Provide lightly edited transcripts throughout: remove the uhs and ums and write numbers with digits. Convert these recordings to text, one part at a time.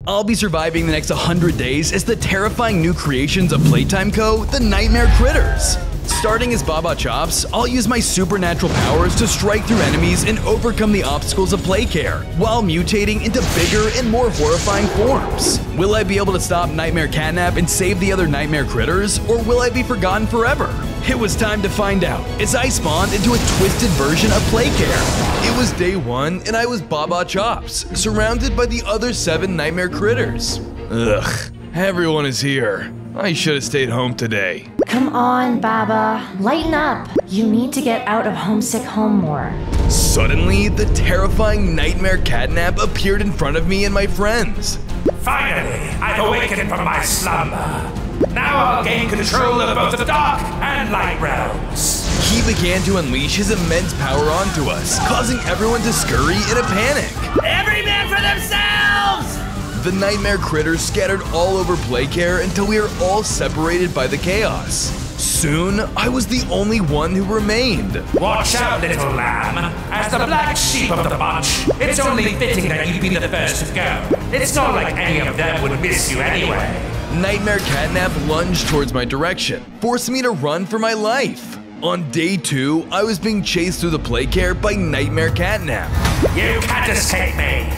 I'll be surviving the next 100 days as the terrifying new creations of Playtime Co, the Nightmare Critters. Starting as Baba Chops, I'll use my supernatural powers to strike through enemies and overcome the obstacles of Playcare, while mutating into bigger and more horrifying forms. Will I be able to stop Nightmare Catnap and save the other Nightmare Critters, or will I be forgotten forever? It was time to find out, as I spawned into a twisted version of Playcare. It was day 1, and I was Baba Chops, surrounded by the other 7 Nightmare Critters. Ugh, everyone is here. I should have stayed home today. Come on, Baba. Lighten up. You need to get out of homesick home more. Suddenly, the terrifying Nightmare Catnap appeared in front of me and my friends. Finally, I've awakened from my slumber. Now I'll gain control of both the dark and light realms. He began to unleash his immense power onto us, causing everyone to scurry in a panic. Every man for themselves! The Nightmare Critters scattered all over Playcare until we were all separated by the chaos. Soon, I was the only one who remained. Watch out, little lamb. As the black sheep of the bunch, it's only fitting that you be the first to go. It's not like any of them would miss you anyway. Nightmare Catnap lunged towards my direction, forcing me to run for my life. On day 2, I was being chased through the Playcare by Nightmare Catnap. You can't escape me!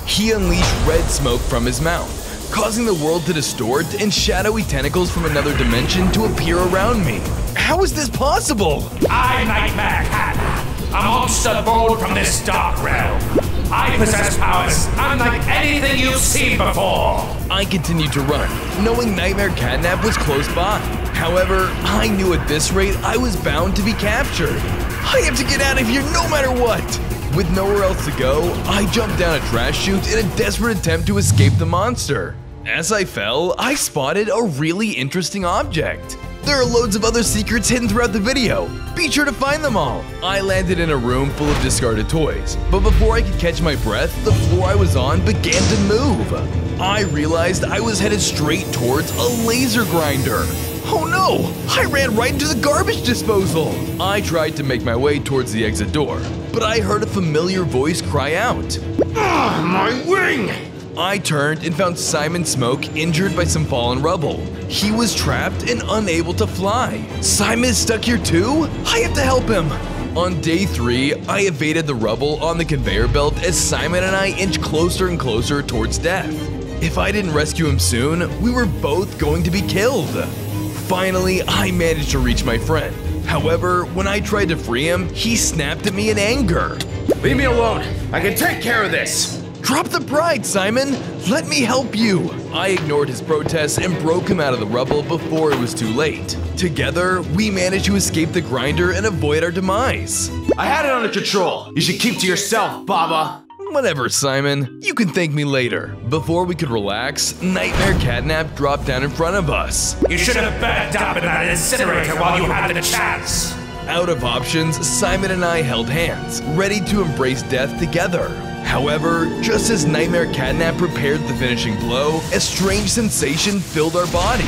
He unleashed red smoke from his mouth, causing the world to distort and shadowy tentacles from another dimension to appear around me. How is this possible? I'm Nightmare Catnap, a monster born from this dark realm. I possess powers unlike anything you've seen before. I continued to run, knowing Nightmare Catnap was close by. However, I knew at this rate I was bound to be captured. I have to get out of here no matter what. With nowhere else to go, I jumped down a trash chute in a desperate attempt to escape the monster. As I fell, I spotted a really interesting object. There are loads of other secrets hidden throughout the video. Be sure to find them all. I landed in a room full of discarded toys, but before I could catch my breath, the floor I was on began to move. I realized I was headed straight towards a laser grinder. Oh no! I ran right into the garbage disposal! I tried to make my way towards the exit door, but I heard a familiar voice cry out. Ah, my wing! I turned and found Simon Smoke injured by some fallen rubble. He was trapped and unable to fly. Simon is stuck here too? I have to help him! On day 3, I evaded the rubble on the conveyor belt as Simon and I inched closer and closer towards death. If I didn't rescue him soon, we were both going to be killed. Finally, I managed to reach my friend. However, when I tried to free him, he snapped at me in anger. Leave me alone. I can take care of this. Drop the pride, Simon. Let me help you. I ignored his protests and broke him out of the rubble before it was too late. Together, we managed to escape the grinder and avoid our demise. I had it under control. You should keep to yourself, Baba. Whatever, Simon. You can thank me later. Before we could relax, Nightmare Catnap dropped down in front of us. You should have burnt up in that incinerator while you had the chance. Out of options, Simon and I held hands, ready to embrace death together. However, just as Nightmare Catnap prepared the finishing blow, a strange sensation filled our bodies.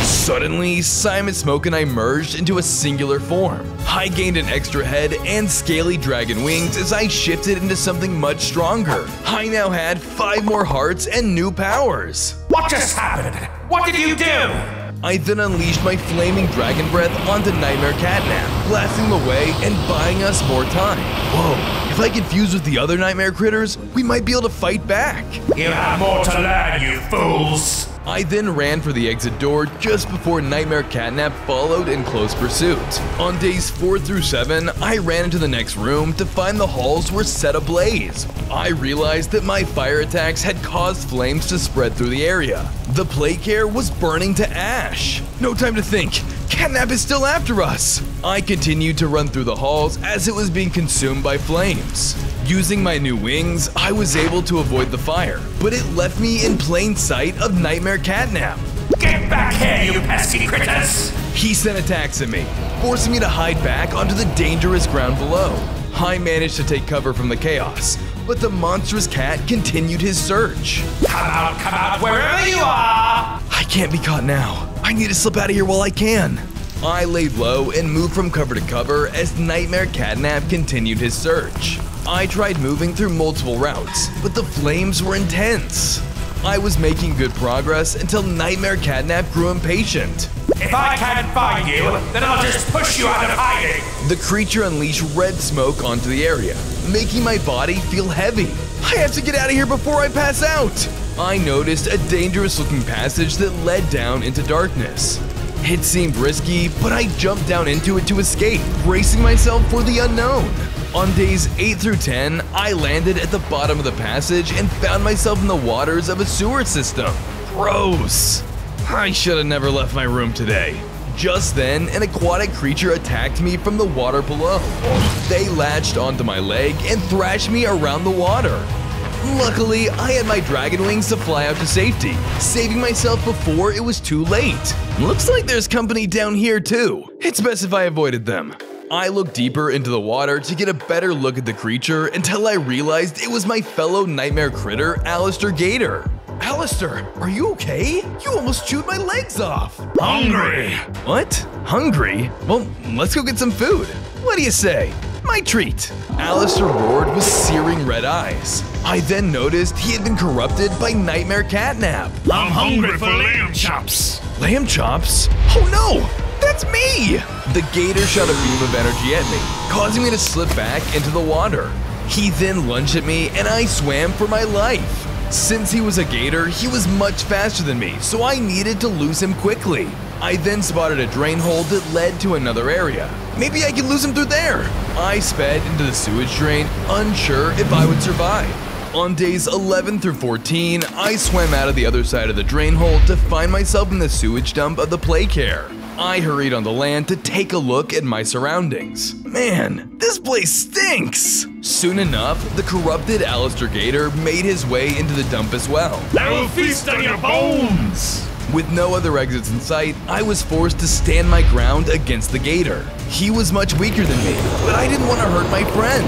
Suddenly, Simon Smoke and I merged into a singular form. I gained an extra head and scaly dragon wings as I shifted into something much stronger. I now had 5 more hearts and new powers. What just happened? What did you do? I then unleashed my flaming dragon breath onto Nightmare Catnap, blasting him away and buying us more time. Whoa, if I get fused with the other Nightmare Critters, we might be able to fight back. You have more to learn, you fools. I then ran for the exit door just before Nightmare Catnap followed in close pursuit. On days 4 through 7, I ran into the next room to find the halls were set ablaze. I realized that my fire attacks had caused flames to spread through the area. The Playcare was burning to ash. No time to think. Catnap is still after us. I continued to run through the halls as it was being consumed by flames. Using my new wings, I was able to avoid the fire, but it left me in plain sight of Nightmare Catnap. Get back here, you pesky critters! He sent attacks at me, forcing me to hide back onto the dangerous ground below. I managed to take cover from the chaos, but the monstrous cat continued his search. Come out, wherever you are! I can't be caught now. I need to slip out of here while I can. I laid low and moved from cover to cover as Nightmare Catnap continued his search. I tried moving through multiple routes, but the flames were intense. I was making good progress until Nightmare Catnap grew impatient. If I can't find you, then I'll just push you out of hiding. The creature unleashed red smoke onto the area, making my body feel heavy. I have to get out of here before I pass out. I noticed a dangerous-looking passage that led down into darkness. It seemed risky, but I jumped down into it to escape, bracing myself for the unknown. On days 8 through 10, I landed at the bottom of the passage and found myself in the waters of a sewer system. Gross. I should have never left my room today. Just then, an aquatic creature attacked me from the water below. They latched onto my leg and thrashed me around the water. Luckily, I had my dragon wings to fly out to safety, saving myself before it was too late. Looks like there's company down here too. It's best if I avoided them. I looked deeper into the water to get a better look at the creature until I realized it was my fellow nightmare critter, Alistair Gator. Alistair, are you okay? You almost chewed my legs off. Hungry. What? Hungry? Well, let's go get some food. What do you say? My treat. Alistair roared with searing red eyes. I then noticed he had been corrupted by Nightmare Catnap. I'm hungry for lamb chops. Lamb chops? Oh no! That's me! The gator shot a beam of energy at me, causing me to slip back into the water. He then lunged at me and I swam for my life. Since he was a gator, he was much faster than me, so I needed to lose him quickly. I then spotted a drain hole that led to another area. Maybe I could lose him through there. I sped into the sewage drain, unsure if I would survive. On days 11 through 14, I swam out of the other side of the drain hole to find myself in the sewage dump of the Playcare. I hurried on the land to take a look at my surroundings. Man, this place stinks! Soon enough, the corrupted Alistair Gator made his way into the dump as well. I will feast on your bones! With no other exits in sight, I was forced to stand my ground against the gator. He was much weaker than me, but I didn't want to hurt my friend.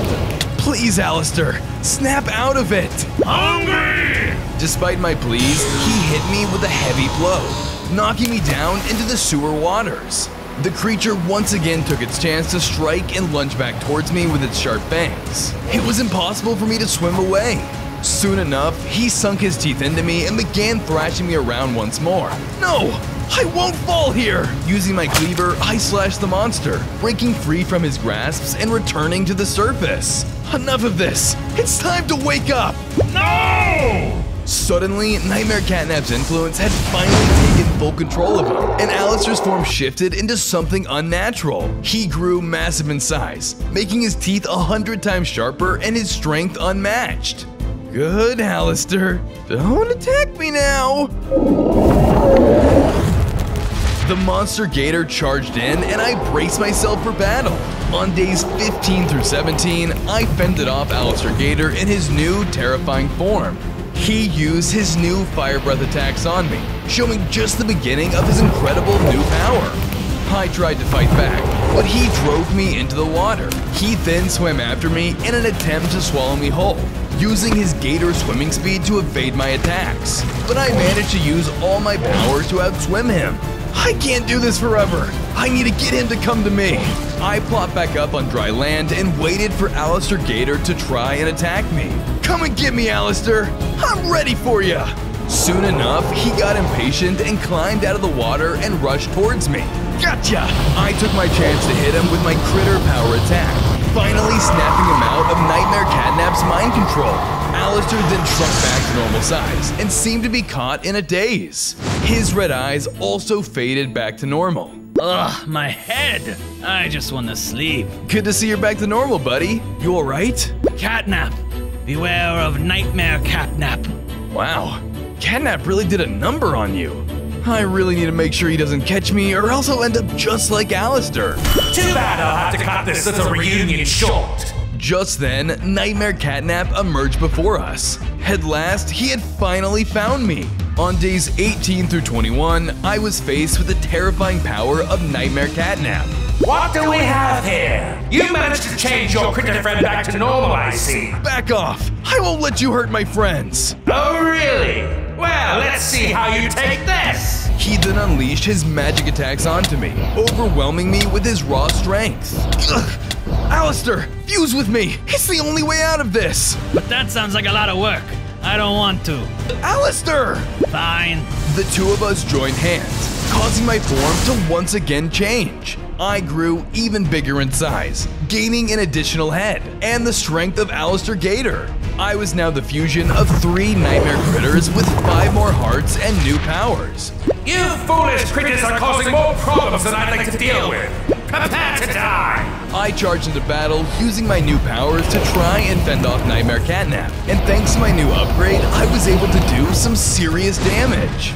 Please, Alistair, snap out of it! Hungry! Despite my pleas, he hit me with a heavy blow, knocking me down into the sewer waters. The creature once again took its chance to strike and lunge back towards me with its sharp fangs. It was impossible for me to swim away. Soon enough, he sunk his teeth into me and began thrashing me around once more. No! I won't fall here! Using my cleaver, I slashed the monster, breaking free from his grasps and returning to the surface. Enough of this! It's time to wake up! No! Suddenly, Nightmare Catnap's influence had finally taken full control of him, and Alistair's form shifted into something unnatural. He grew massive in size, making his teeth 100 times sharper and his strength unmatched. Good, Alistair. Don't attack me now! The monster gator charged in, and I braced myself for battle. On days 15 through 17, I fended off Alistair Gator in his new terrifying form. He used his new fire breath attacks on me, showing just the beginning of his incredible new power. I tried to fight back, but he drove me into the water. He then swam after me in an attempt to swallow me whole, using his gator swimming speed to evade my attacks. But I managed to use all my power to outswim him. I can't do this forever. I need to get him to come to me. I plopped back up on dry land and waited for Alistair Gator to try and attack me. Come and get me, Alistair. I'm ready for you. Soon enough, he got impatient and climbed out of the water and rushed towards me. Gotcha! I took my chance to hit him with my critter power attack, finally snapping him out of Nightmare Catnap's mind control. Alistair then shrunk back to normal size and seemed to be caught in a daze. His red eyes also faded back to normal. Ugh, my head! I just want to sleep. Good to see you're back to normal, buddy. You alright? Catnap! Beware of Nightmare Catnap. Wow, Catnap really did a number on you. I really need to make sure he doesn't catch me or else I'll end up just like Alistair. Too bad I'll have to cut this little reunion short. Just then, Nightmare Catnap emerged before us. At last, he had finally found me. On days 18 through 21, I was faced with the terrifying power of Nightmare Catnap. What do we have here? You managed to change your critter friend back to normal, I see. Back off! I won't let you hurt my friends! Oh, really? Well, let's see how you take this! He then unleashed his magic attacks onto me, overwhelming me with his raw strength. Ugh. Alistair, fuse with me! It's the only way out of this! But that sounds like a lot of work. I don't want to. Alistair! Fine. The two of us joined hands, causing my form to once again change. I grew even bigger in size, gaining an additional head and the strength of Alistair Gator. I was now the fusion of 3 nightmare critters with 5 more hearts and new powers. You foolish critters are causing more problems than I'd like to deal with. Prepare to die! I charged into battle using my new powers to try and fend off Nightmare Catnap, and thanks to my new upgrade, I was able to do some serious damage.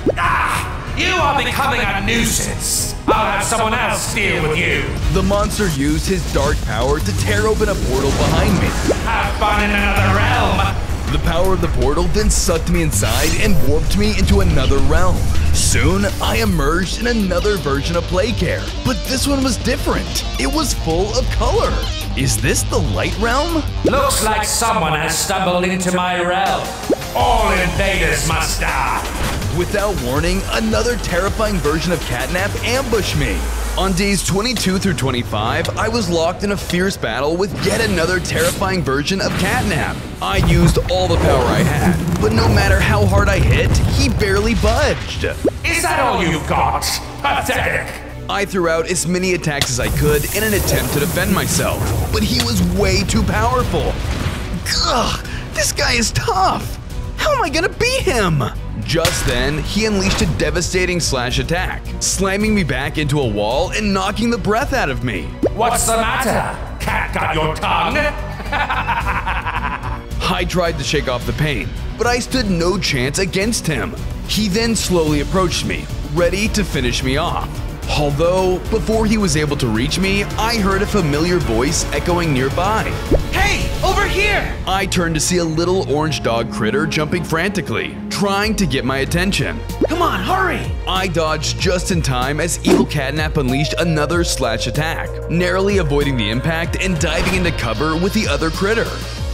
You are becoming a nuisance. I'll have someone else deal with you. The monster used his dark power to tear open a portal behind me. Have fun in another realm. The power of the portal then sucked me inside and warped me into another realm. Soon, I emerged in another version of Playcare, but this one was different. It was full of color. Is this the light realm? Looks like someone has stumbled into my realm. All invaders must die. Without warning, another terrifying version of Catnap ambushed me. On days 22 through 25, I was locked in a fierce battle with yet another terrifying version of Catnap. I used all the power I had, but no matter how hard I hit, he barely budged. Is that all you've got? Pathetic. I threw out as many attacks as I could in an attempt to defend myself, but he was way too powerful. Ugh, this guy is tough. How am I gonna beat him? Just then, he unleashed a devastating slash attack, slamming me back into a wall and knocking the breath out of me. What's the matter? Cat got your tongue? I tried to shake off the pain, but I stood no chance against him. He then slowly approached me, ready to finish me off. Although, before he was able to reach me, I heard a familiar voice echoing nearby. Hey, over here! I turned to see a little orange dog critter jumping frantically, trying to get my attention. Come on, hurry! I dodged just in time as Evil Catnap unleashed another slash attack, narrowly avoiding the impact and diving into cover with the other critter.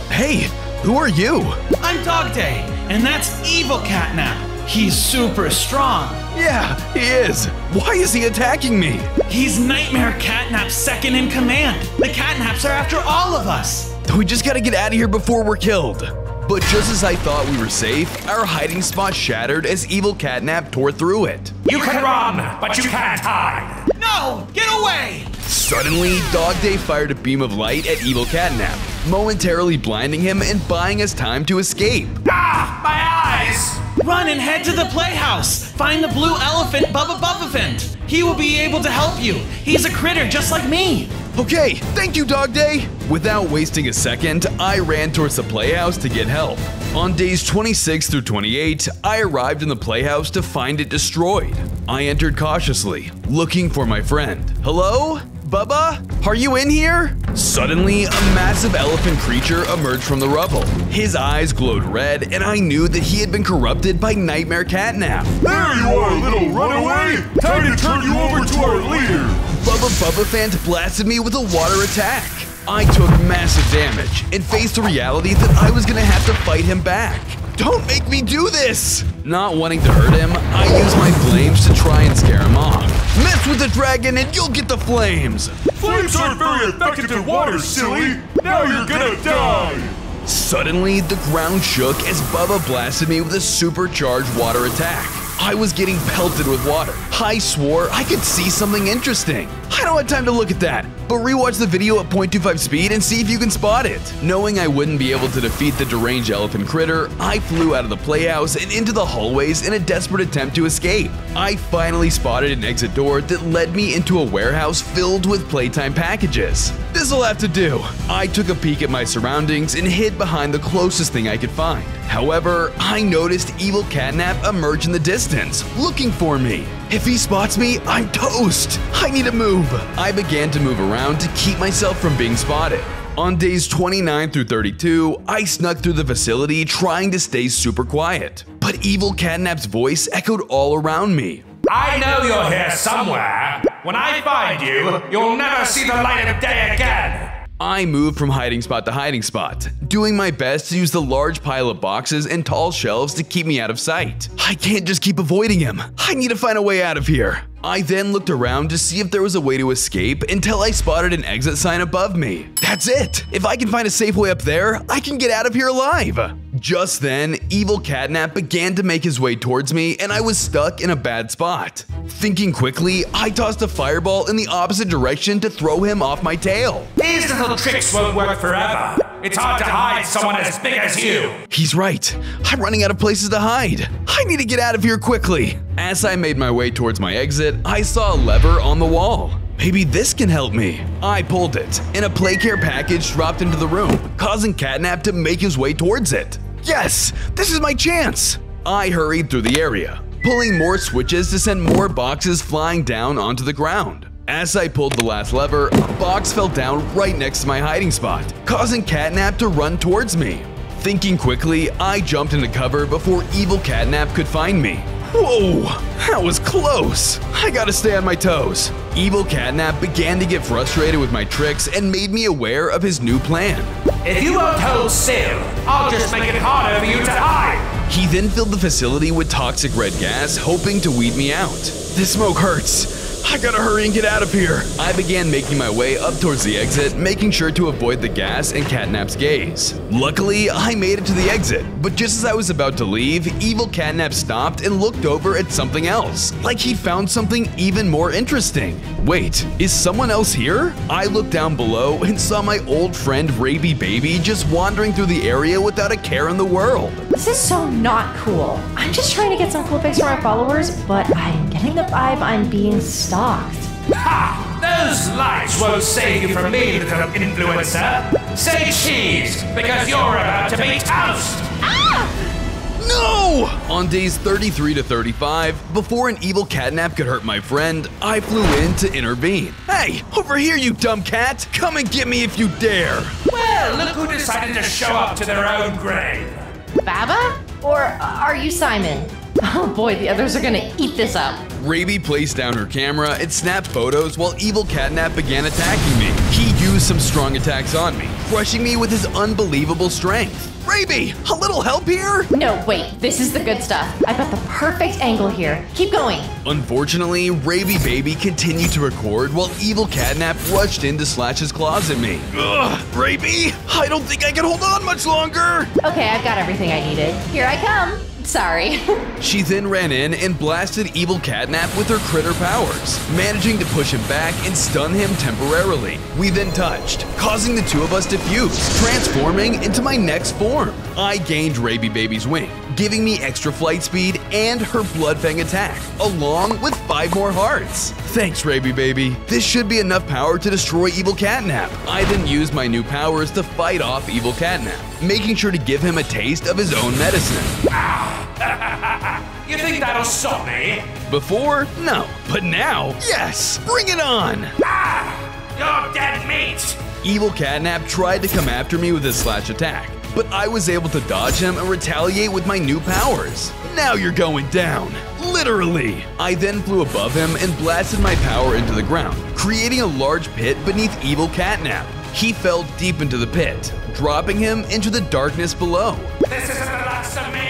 Hey, who are you? I'm Dog Day, and that's Evil Catnap. He's super strong. Yeah, he is. Why is he attacking me? He's Nightmare Catnap's second in command. The Catnaps are after all of us. We just gotta get out of here before we're killed. But just as I thought we were safe, our hiding spot shattered as Evil Catnap tore through it. You can run, but you can't hide. No, get away! Suddenly, Dog Day fired a beam of light at Evil Catnap, momentarily blinding him and buying us time to escape. Ah, my eyes! Run and head to the playhouse. Find the blue elephant, Bubba Buffafant. He will be able to help you. He's a critter just like me. Okay, thank you, Dog Day! Without wasting a second, I ran towards the playhouse to get help. On days 26 through 28, I arrived in the playhouse to find it destroyed. I entered cautiously, looking for my friend. Hello? Bubba? Are you in here? Suddenly, a massive elephant creature emerged from the rubble. His eyes glowed red, and I knew that he had been corrupted by Nightmare Catnap. There you are, little runaway! Time to turn you over to our leader! Bubba Buffafant blasted me with a water attack. I took massive damage and faced the reality that I was gonna have to fight him back. Don't make me do this! Not wanting to hurt him, I used my flames to try and scare him off. Mess with the dragon and you'll get the flames! Flames aren't very effective in water, silly! Now you're gonna die! Suddenly, the ground shook as Bubba blasted me with a supercharged water attack. I was getting pelted with water. I swore I could see something interesting. I don't have time to look at that, but rewatch the video at 0.25 speed and see if you can spot it. Knowing I wouldn't be able to defeat the deranged elephant critter, I flew out of the playhouse and into the hallways in a desperate attempt to escape. I finally spotted an exit door that led me into a warehouse filled with Playtime packages. This'll have to do. I took a peek at my surroundings and hid behind the closest thing I could find. However, I noticed Evil Catnap emerge in the distance, looking for me. If he spots me, I'm toast. I need to move. I began to move around to keep myself from being spotted. On days 29 through 32, I snuck through the facility trying to stay super quiet. But Evil Catnap's voice echoed all around me. I know you're here somewhere. When I find you, you'll never see the light of day again. I moved from hiding spot to hiding spot, doing my best to use the large pile of boxes and tall shelves to keep me out of sight. I can't just keep avoiding him. I need to find a way out of here. I then looked around to see if there was a way to escape until I spotted an exit sign above me. That's it! If I can find a safe way up there, I can get out of here alive! Just then, Evil Catnap began to make his way towards me and I was stuck in a bad spot. Thinking quickly, I tossed a fireball in the opposite direction to throw him off my tail. These little tricks won't work forever. It's hard to hide someone as big as you. He's right. I'm running out of places to hide. I need to get out of here quickly. As I made my way towards my exit, I saw a lever on the wall. Maybe this can help me. I pulled it, and a Playcare package dropped into the room, causing Catnap to make his way towards it. Yes, this is my chance. I hurried through the area, pulling more switches to send more boxes flying down onto the ground. As I pulled the last lever, a box fell down right next to my hiding spot, causing Catnap to run towards me. Thinking quickly, I jumped into cover before Evil Catnap could find me. Whoa, that was close. I gotta stay on my toes. Evil Catnap began to get frustrated with my tricks and made me aware of his new plan. If you won't hold still, I'll just make it harder for you to hide. He then filled the facility with toxic red gas, hoping to weed me out. This smoke hurts. I gotta hurry and get out of here. I began making my way up towards the exit, making sure to avoid the gas and Catnap's gaze. Luckily, I made it to the exit, but just as I was about to leave, Evil Catnap stopped and looked over at something else, like he'd found something even more interesting. Wait, is someone else here? I looked down below and saw my old friend Raby Baby just wandering through the area without a care in the world. This is so not cool. I'm just trying to get some cool pics for my followers, but I'm getting the vibe I'm being stalked. Ha! Those lights won't save you from me, little influencer. Say cheese, because you're about to be toast. No! On days 33 to 35, before an Evil Catnap could hurt my friend, I flew in to intervene. Hey, over here, you dumb cat! Come and get me if you dare! Well, look who decided to show up to their own grave. Baba? Or are you Simon? Oh boy, the others are gonna eat this up. Raby placed down her camera and snapped photos while Evil Catnap began attacking me. He used some strong attacks on me, crushing me with his unbelievable strength. Raby, a little help here? No, wait, this is the good stuff. I've got the perfect angle here. Keep going. Unfortunately, Raby Baby continued to record while Evil Catnap rushed in to slash his claws at me. Ugh, Raby, I don't think I can hold on much longer. Okay, I've got everything I needed. Here I come. Sorry. She then ran in and blasted Evil Catnap with her critter powers, managing to push him back and stun him temporarily. We then touched, causing the two of us to fuse, transforming into my next form. I gained Raby Baby's wing, giving me extra flight speed and her Blood Fang attack, along with 5 more hearts. Thanks, Raby Baby. This should be enough power to destroy Evil Catnap. I then used my new powers to fight off Evil Catnap, making sure to give him a taste of his own medicine. You think that'll stop me? Before, no, but now, yes! Bring it on! You're dead meat! Evil Catnap tried to come after me with his slash attack, but I was able to dodge him and retaliate with my new powers. Now you're going down. Literally. I then flew above him and blasted my power into the ground, creating a large pit beneath Evil Catnap. He fell deep into the pit, dropping him into the darkness below. This isn't the last of me!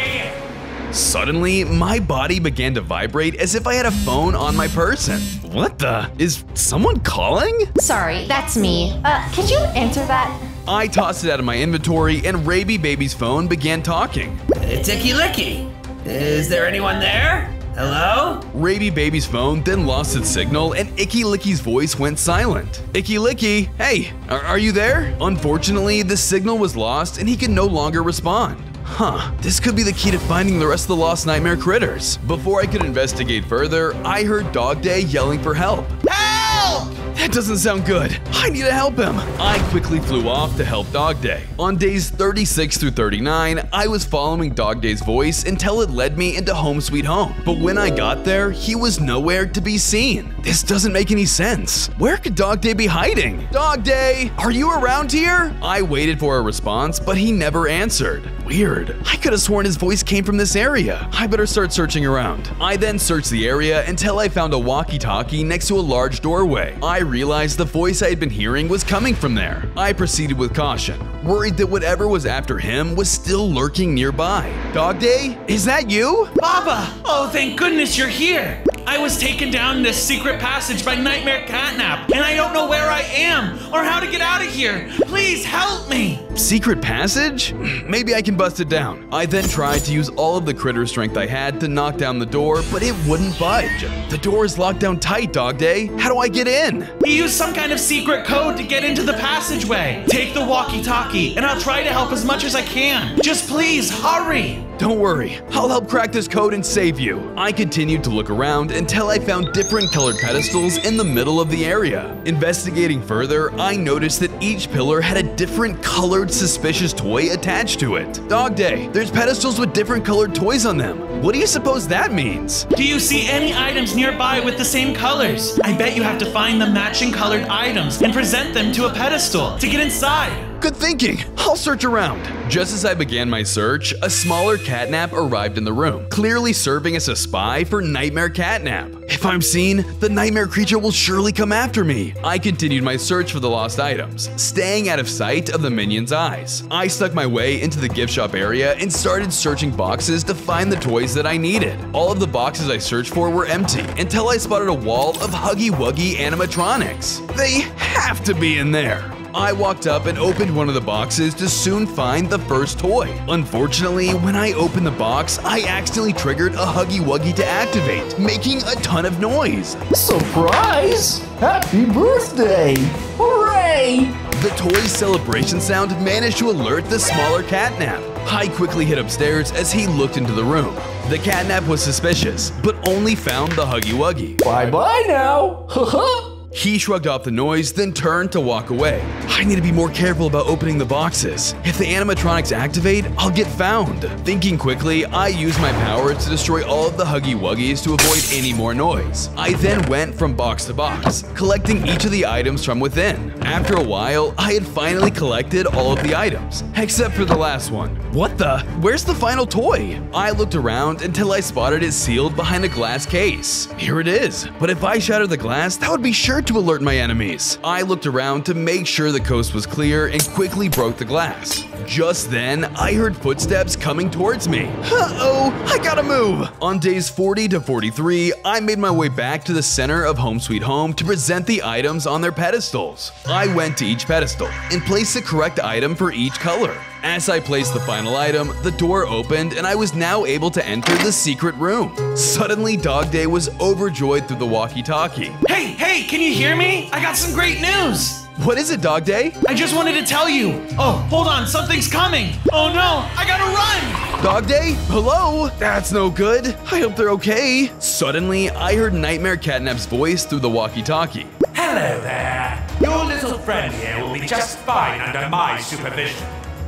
Suddenly, my body began to vibrate as if I had a phone on my person. What the? Is someone calling? Sorry, that's me. Could you answer that? I tossed it out of my inventory and Raby Baby's phone began talking. It's Icky Licky. Is there anyone there? Hello? Raby Baby's phone then lost its signal and Icky Licky's voice went silent. Icky Licky, hey, are you there? Unfortunately, the signal was lost and he could no longer respond. Huh, this could be the key to finding the rest of the lost nightmare critters. Before I could investigate further, I heard Dog Day yelling for help. Help! That doesn't sound good. I need to help him. I quickly flew off to help Dog Day. On days 36 through 39, I was following Dog Day's voice until it led me into Home Sweet Home. But when I got there, he was nowhere to be seen. This doesn't make any sense. Where could Dog Day be hiding? Dog Day, are you around here? I waited for a response, but he never answered. Weird. I could have sworn his voice came from this area. I better start searching around. I then searched the area until I found a walkie-talkie next to a large doorway. I realized the voice I had been hearing was coming from there. I proceeded with caution, worried that whatever was after him was still lurking nearby. Dog Day, is that you? Baba! Oh, thank goodness you're here! I was taken down this secret passage by Nightmare Catnap, and I don't know where I am or how to get out of here. Please help me! secret passage? Maybe I can bust it down. I then tried to use all of the critter strength I had to knock down the door, but it wouldn't budge. The door is locked down tight, Dog Day. How do I get in? You use some kind of secret code to get into the passageway. Take the walkie-talkie, and I'll try to help as much as I can. Just please, hurry! Don't worry, I'll help crack this code and save you. I continued to look around until I found different colored pedestals in the middle of the area. Investigating further, I noticed that each pillar had a different colored suspicious toy attached to it. Dog Day, there's pedestals with different colored toys on them. What do you suppose that means? Do you see any items nearby with the same colors? I bet you have to find the matching colored items and present them to a pedestal to get inside. Good thinking. I'll search around. Just as I began my search, a smaller catnap arrived in the room, clearly serving as a spy for Nightmare Catnap. If I'm seen, the nightmare creature will surely come after me. I continued my search for the lost items, staying out of sight of the minion's eyes. I stuck my way into the gift shop area and started searching boxes to find the toys that I needed. All of the boxes I searched for were empty until I spotted a wall of Huggy Wuggy animatronics. They have to be in there. I walked up and opened one of the boxes to soon find the first toy. Unfortunately, when I opened the box, I accidentally triggered a Huggy Wuggy to activate, making a ton of noise. Surprise! Happy birthday! Hooray! The toy's celebration sound managed to alert the smaller catnap. I quickly hid upstairs as he looked into the room. The catnap was suspicious, but only found the Huggy Wuggy. Bye-bye now! Haha! He shrugged off the noise, then turned to walk away. I need to be more careful about opening the boxes. If the animatronics activate, I'll get found. Thinking quickly, I used my powers to destroy all of the Huggy Wuggies to avoid any more noise. I then went from box to box, collecting each of the items from within. After a while, I had finally collected all of the items, except for the last one. What the? Where's the final toy? I looked around until I spotted it sealed behind a glass case. Here it is. But if I shattered the glass, that would be sure to alert my enemies. I looked around to make sure the coast was clear and quickly broke the glass. Just then, I heard footsteps coming towards me. Uh-oh, I gotta move. On days 40 to 43, I made my way back to the center of Home Sweet Home to present the items on their pedestals. I went to each pedestal and placed the correct item for each color. As I placed the final item, the door opened and I was now able to enter the secret room. Suddenly, Dog Day was overjoyed through the walkie-talkie. Hey, can you hear me? I got some great news. What is it, Dog Day? I just wanted to tell you. Oh, hold on, something's coming. Oh no, I gotta run. Dog Day? Hello? That's no good. I hope they're okay. Suddenly, I heard Nightmare Catnap's voice through the walkie-talkie. Hello there. Your little friend here will be just fine under my supervision.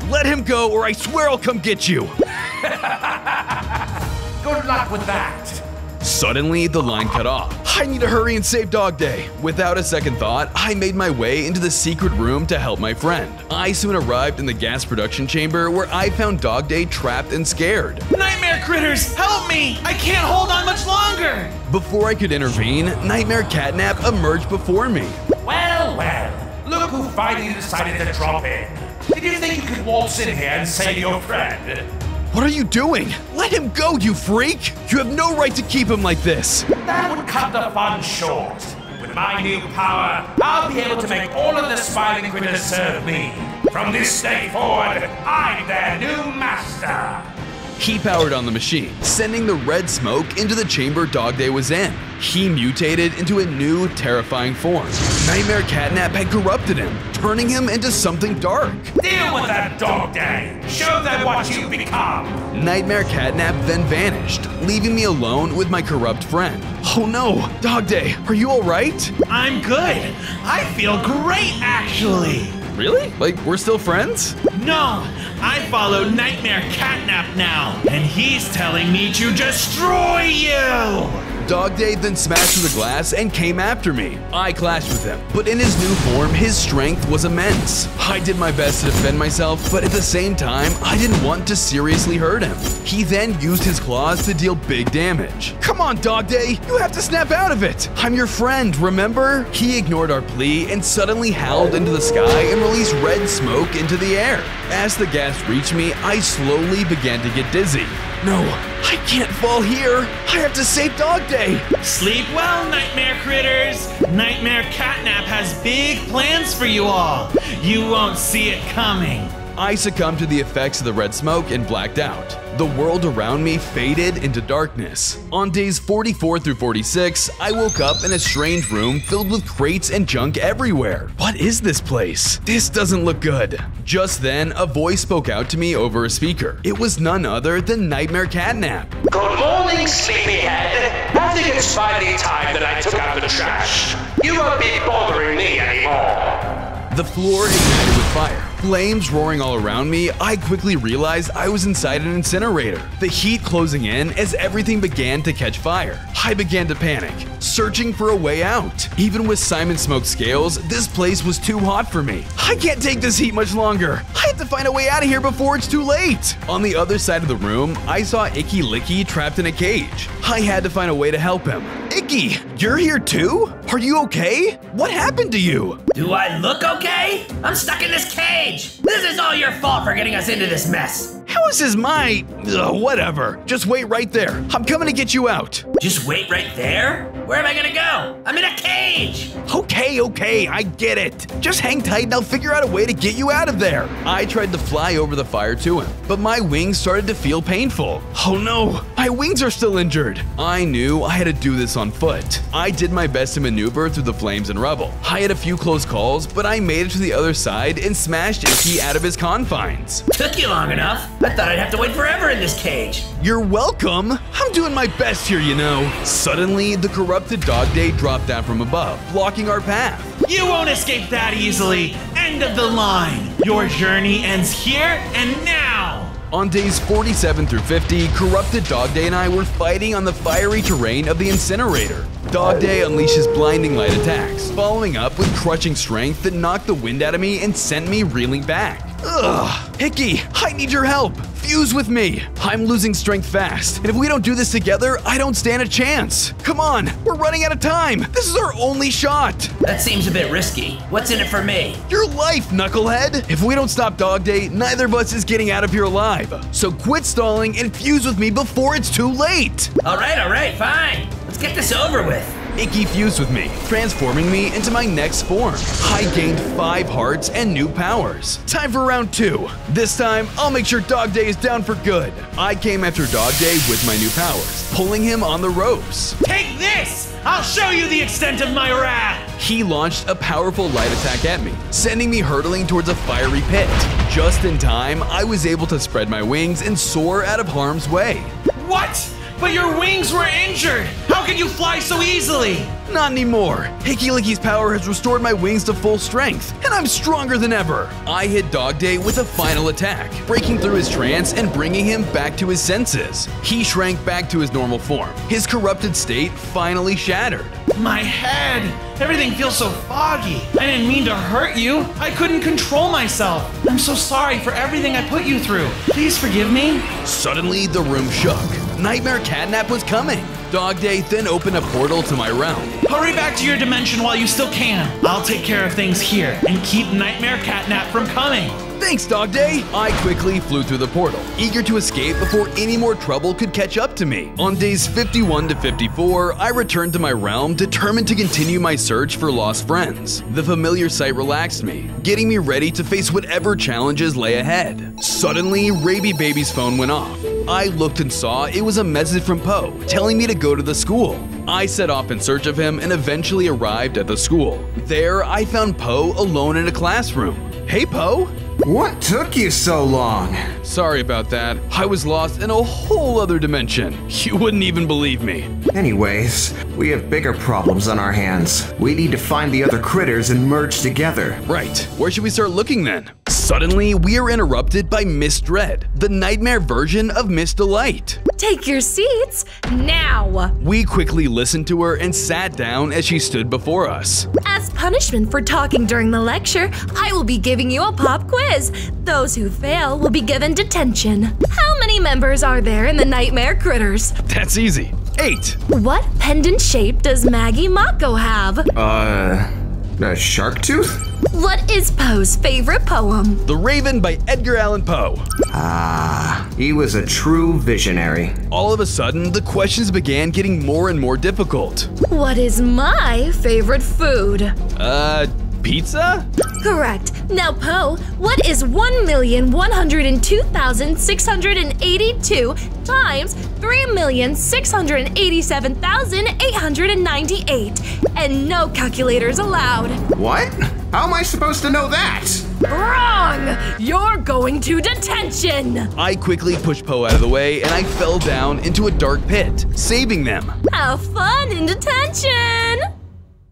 Let him go or I swear I'll come get you. Good luck with that. Suddenly, the line cut off. I need to hurry and save Dog Day. Without a second thought, I made my way into the secret room to help my friend. I soon arrived in the gas production chamber where I found Dog Day trapped and scared. Nightmare critters, help me! I can't hold on much longer! Before I could intervene, Nightmare Catnap emerged before me. Well, look who finally decided to drop in. Did you think you could waltz in here and save your friend? What are you doing? Let him go, you freak! You have no right to keep him like this. That would cut the fun short. With my new power, I'll be able to make all of the smiling critters serve me. From this day forward, I'm their new master. He powered on the machine, sending the red smoke into the chamber Dog Day was in. He mutated into a new, terrifying form. Nightmare Catnap had corrupted him, turning him into something dark. Deal with that, Dog Day. Show them what you become. Nightmare Catnap then vanished, leaving me alone with my corrupt friend. Oh no, Dog Day, are you all right? I'm good. I feel great, actually. Really? Like, we're still friends? No, I follow Nightmare Catnap now, and he's telling me to destroy you! Dog Day then smashed through the glass and came after me. I clashed with him, but in his new form, his strength was immense. I did my best to defend myself, but at the same time, I didn't want to seriously hurt him. He then used his claws to deal big damage. Come on, Dog Day, you have to snap out of it. I'm your friend, remember? He ignored our plea and suddenly howled into the sky and released red smoke into the air. As the gas reached me, I slowly began to get dizzy. No, I can't fall here. I have to save Dog Day. Sleep well, Nightmare Critters. Nightmare Catnap has big plans for you all. You won't see it coming. I succumbed to the effects of the red smoke and blacked out. The world around me faded into darkness. On days 44 through 46, I woke up in a strange room filled with crates and junk everywhere. What is this place? This doesn't look good. Just then, a voice spoke out to me over a speaker. It was none other than Nightmare Catnap. Good morning, sleepyhead. I think it's finally time that I took out the trash. You won't be bothering me anymore. The floor ignited with fire. Flames roaring all around me, I quickly realized I was inside an incinerator. The heat closing in as everything began to catch fire. I began to panic, searching for a way out. Even with Simon Smoke scales, this place was too hot for me. I can't take this heat much longer. I have to find a way out of here before it's too late. On the other side of the room, I saw Icky Licky trapped in a cage. I had to find a way to help him. Icky, you're here too? Are you okay? What happened to you? Do I look okay? I'm stuck in this cage. This is all your fault for getting us into this mess. How is this my… whatever. Just wait right there. I'm coming to get you out. Just wait right there? Where am I gonna go? I'm in a cage. Okay, I get it. Just hang tight and I'll figure out a way to get you out of there. I tried to fly over the fire to him, but my wings started to feel painful. Oh no, my wings are still injured. I knew I had to do this on foot. I did my best to maneuver through the flames and rubble. I had a few close calls, but I made it to the other side and smashed Icky out of his confines. Took you long enough. I thought I'd have to wait forever in this cage. You're welcome. I'm doing my best here, you know. Suddenly, the corrupted Dog Day dropped down from above, blocking our path. You won't escape that easily. End of the line. Your journey ends here and now. On days 47 through 50, Corrupted Dog Day and I were fighting on the fiery terrain of the incinerator. Dog Day unleashes blinding light attacks, following up with crushing strength that knocked the wind out of me and sent me reeling back. Ugh! Icky, I need your help! Fuse with me! I'm losing strength fast, and if we don't do this together, I don't stand a chance! Come on, we're running out of time! This is our only shot! That seems a bit risky. What's in it for me? Your life, knucklehead! If we don't stop Dog Day, neither of us is getting out of here alive. So quit stalling and fuse with me before it's too late! Alright, fine. Let's get this over with. Icky fused with me, transforming me into my next form. I gained 5 hearts and new powers. Time for round 2. This time, I'll make sure Dog Day is down for good. I came after Dog Day with my new powers, pulling him on the ropes. Take this! I'll show you the extent of my wrath! He launched a powerful light attack at me, sending me hurtling towards a fiery pit. Just in time, I was able to spread my wings and soar out of harm's way. What? But your wings were injured! How can you fly so easily? Not anymore. Icky Licky's power has restored my wings to full strength, and I'm stronger than ever. I hit Dog Day with a final attack, breaking through his trance and bringing him back to his senses. He shrank back to his normal form. His corrupted state finally shattered. My head! Everything feels so foggy. I didn't mean to hurt you. I couldn't control myself. I'm so sorry for everything I put you through. Please forgive me. Suddenly, the room shook. Nightmare Catnap was coming. Dog Day then opened a portal to my realm. Hurry back to your dimension while you still can. I'll take care of things here and keep Nightmare Catnap from coming. Thanks, Dog Day! I quickly flew through the portal, eager to escape before any more trouble could catch up to me. On days 51 to 54, I returned to my realm, determined to continue my search for lost friends. The familiar sight relaxed me, getting me ready to face whatever challenges lay ahead. Suddenly, Raby Baby's phone went off. I looked and saw it was a message from Poe, telling me to go to the school. I set off in search of him and eventually arrived at the school. There, I found Poe alone in a classroom. Hey, Poe! What took you so long? Sorry about that. I was lost in a whole other dimension. You wouldn't even believe me. Anyways, we have bigger problems on our hands. We need to find the other critters and merge together. Right. Where should we start looking then? Suddenly, we are interrupted by Miss Dread, the nightmare version of Miss Delight. Take your seats now. We quickly listened to her and sat down as she stood before us. As punishment for talking during the lecture, I will be giving you a pop quiz. Those who fail will be given detention. How many members are there in the Nightmare Critters? That's easy. 8. What pendant shape does Maggie Mako have? A shark tooth? What is Poe's favorite poem? The Raven by Edgar Allan Poe. Ah, he was a true visionary. All of a sudden, the questions began getting more and more difficult. What is my favorite food? pizza? Correct. Now, Poe, what is 1,102,682 times 3,687,898? And no calculators allowed. What? How am I supposed to know that? Wrong! You're going to detention! I quickly pushed Poe out of the way and I fell down into a dark pit, saving them. Have fun in detention!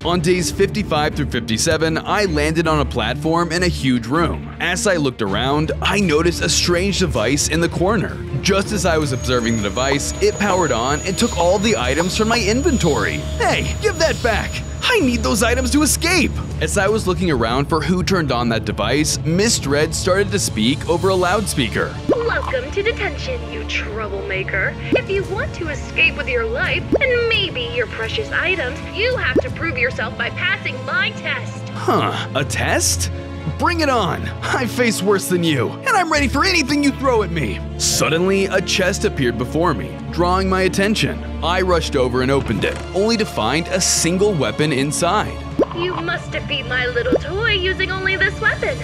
On days 55 through 57, I landed on a platform in a huge room. As I looked around, I noticed a strange device in the corner. Just as I was observing the device, it powered on and took all the items from my inventory. Hey, give that back! I need those items to escape! As I was looking around for who turned on that device, Miss Dread started to speak over a loudspeaker. Welcome to detention, you troublemaker. If you want to escape with your life, and maybe your precious items, you have to prove yourself by passing my test. Huh, a test? Bring it on! I face worse than you, and I'm ready for anything you throw at me! Suddenly, a chest appeared before me, drawing my attention. I rushed over and opened it, only to find a single weapon inside. You must defeat my little toy using only this weapon.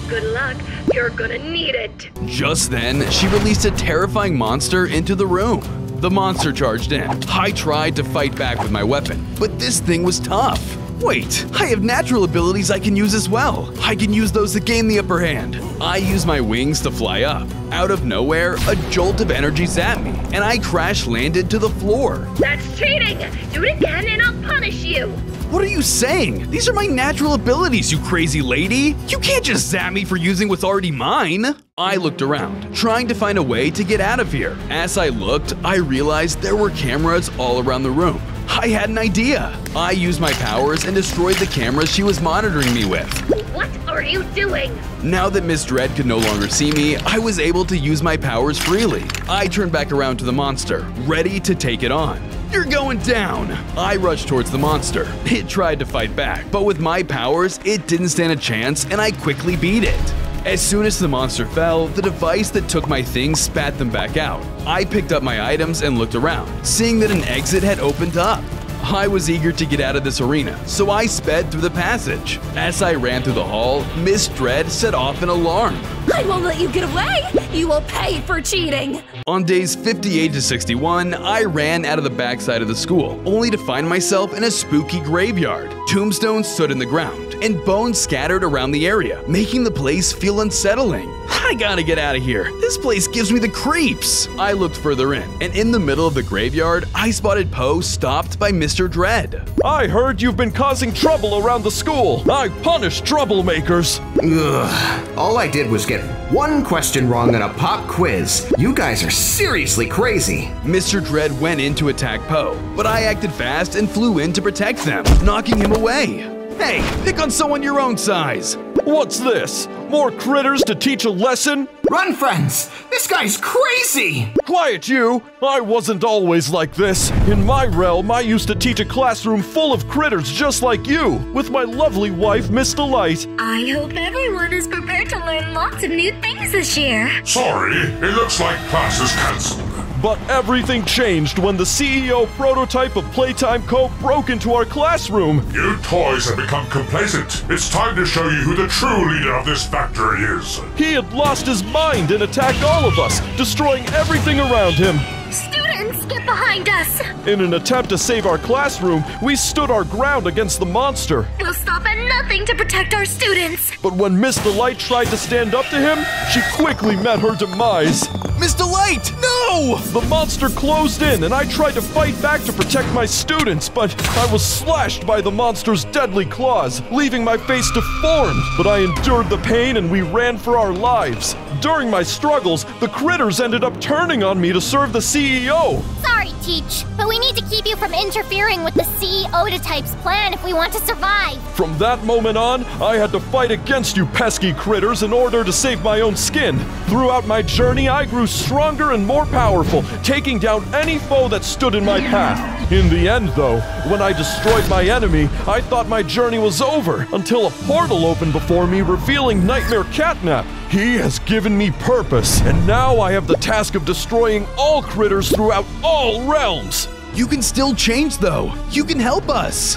Good luck, you're gonna need it. Just then, she released a terrifying monster into the room. The monster charged in. I tried to fight back with my weapon, but this thing was tough. Wait, I have natural abilities I can use as well. I can use those to gain the upper hand. I use my wings to fly up. Out of nowhere, a jolt of energy zapped me, and I crash-landed to the floor. That's cheating! Do it again and I'll punish you! What are you saying? These are my natural abilities, you crazy lady! You can't just zap me for using what's already mine! I looked around, trying to find a way to get out of here. As I looked, I realized there were cameras all around the room. I had an idea. I used my powers and destroyed the cameras she was monitoring me with. What are you doing? Now that Miss Dread could no longer see me, I was able to use my powers freely. I turned back around to the monster, ready to take it on. You're going down! I rushed towards the monster. It tried to fight back, but with my powers, it didn't stand a chance and I quickly beat it. As soon as the monster fell, the device that took my things spat them back out. I picked up my items and looked around, seeing that an exit had opened up. I was eager to get out of this arena, so I sped through the passage. As I ran through the hall, Miss Dread set off an alarm. I won't let you get away! You will pay for cheating! On days 58 to 61, I ran out of the backside of the school, only to find myself in a spooky graveyard. Tombstones stood in the ground, and bones scattered around the area, making the place feel unsettling. I gotta get out of here. This place gives me the creeps. I looked further in, and in the middle of the graveyard, I spotted Poe stopped by Mr. Dread. I heard you've been causing trouble around the school. I punish troublemakers. Ugh. All I did was get one question wrong on a pop quiz. You guys are seriously crazy. Mr. Dread went in to attack Poe, but I acted fast and flew in to protect them, knocking him away. Hey, pick on someone your own size. What's this? More critters to teach a lesson? Run, friends! This guy's crazy! Quiet, you! I wasn't always like this. In my realm, I used to teach a classroom full of critters just like you, with my lovely wife, Miss Delight. I hope everyone is prepared to learn lots of new things this year. Sorry, it looks like class is cancelled. But everything changed when the CEO prototype of Playtime Co. broke into our classroom. You toys have become complacent. It's time to show you who the true leader of this factory is. He had lost his mind and attacked all of us, destroying everything around him. Students, get behind us! In an attempt to save our classroom, we stood our ground against the monster. We'll stop at nothing to protect our students! But when Miss Delight tried to stand up to him, she quickly met her demise. Miss Delight, no! The monster closed in, and I tried to fight back to protect my students, but I was slashed by the monster's deadly claws, leaving my face deformed. But I endured the pain, and we ran for our lives. During my struggles, the critters ended up turning on me to serve the CEO. Sorry, Teach, but we need to keep you from interfering with the CEO-type's plan if we want to survive. From that moment on, I had to fight against you pesky critters in order to save my own skin. Throughout my journey, I grew stronger and more powerful, taking down any foe that stood in my path. In the end, though, when I destroyed my enemy, I thought my journey was over, until a portal opened before me, revealing Nightmare Catnap. He has given me purpose, and now I have the task of destroying all critters throughout all realms. You can still change though. You can help us.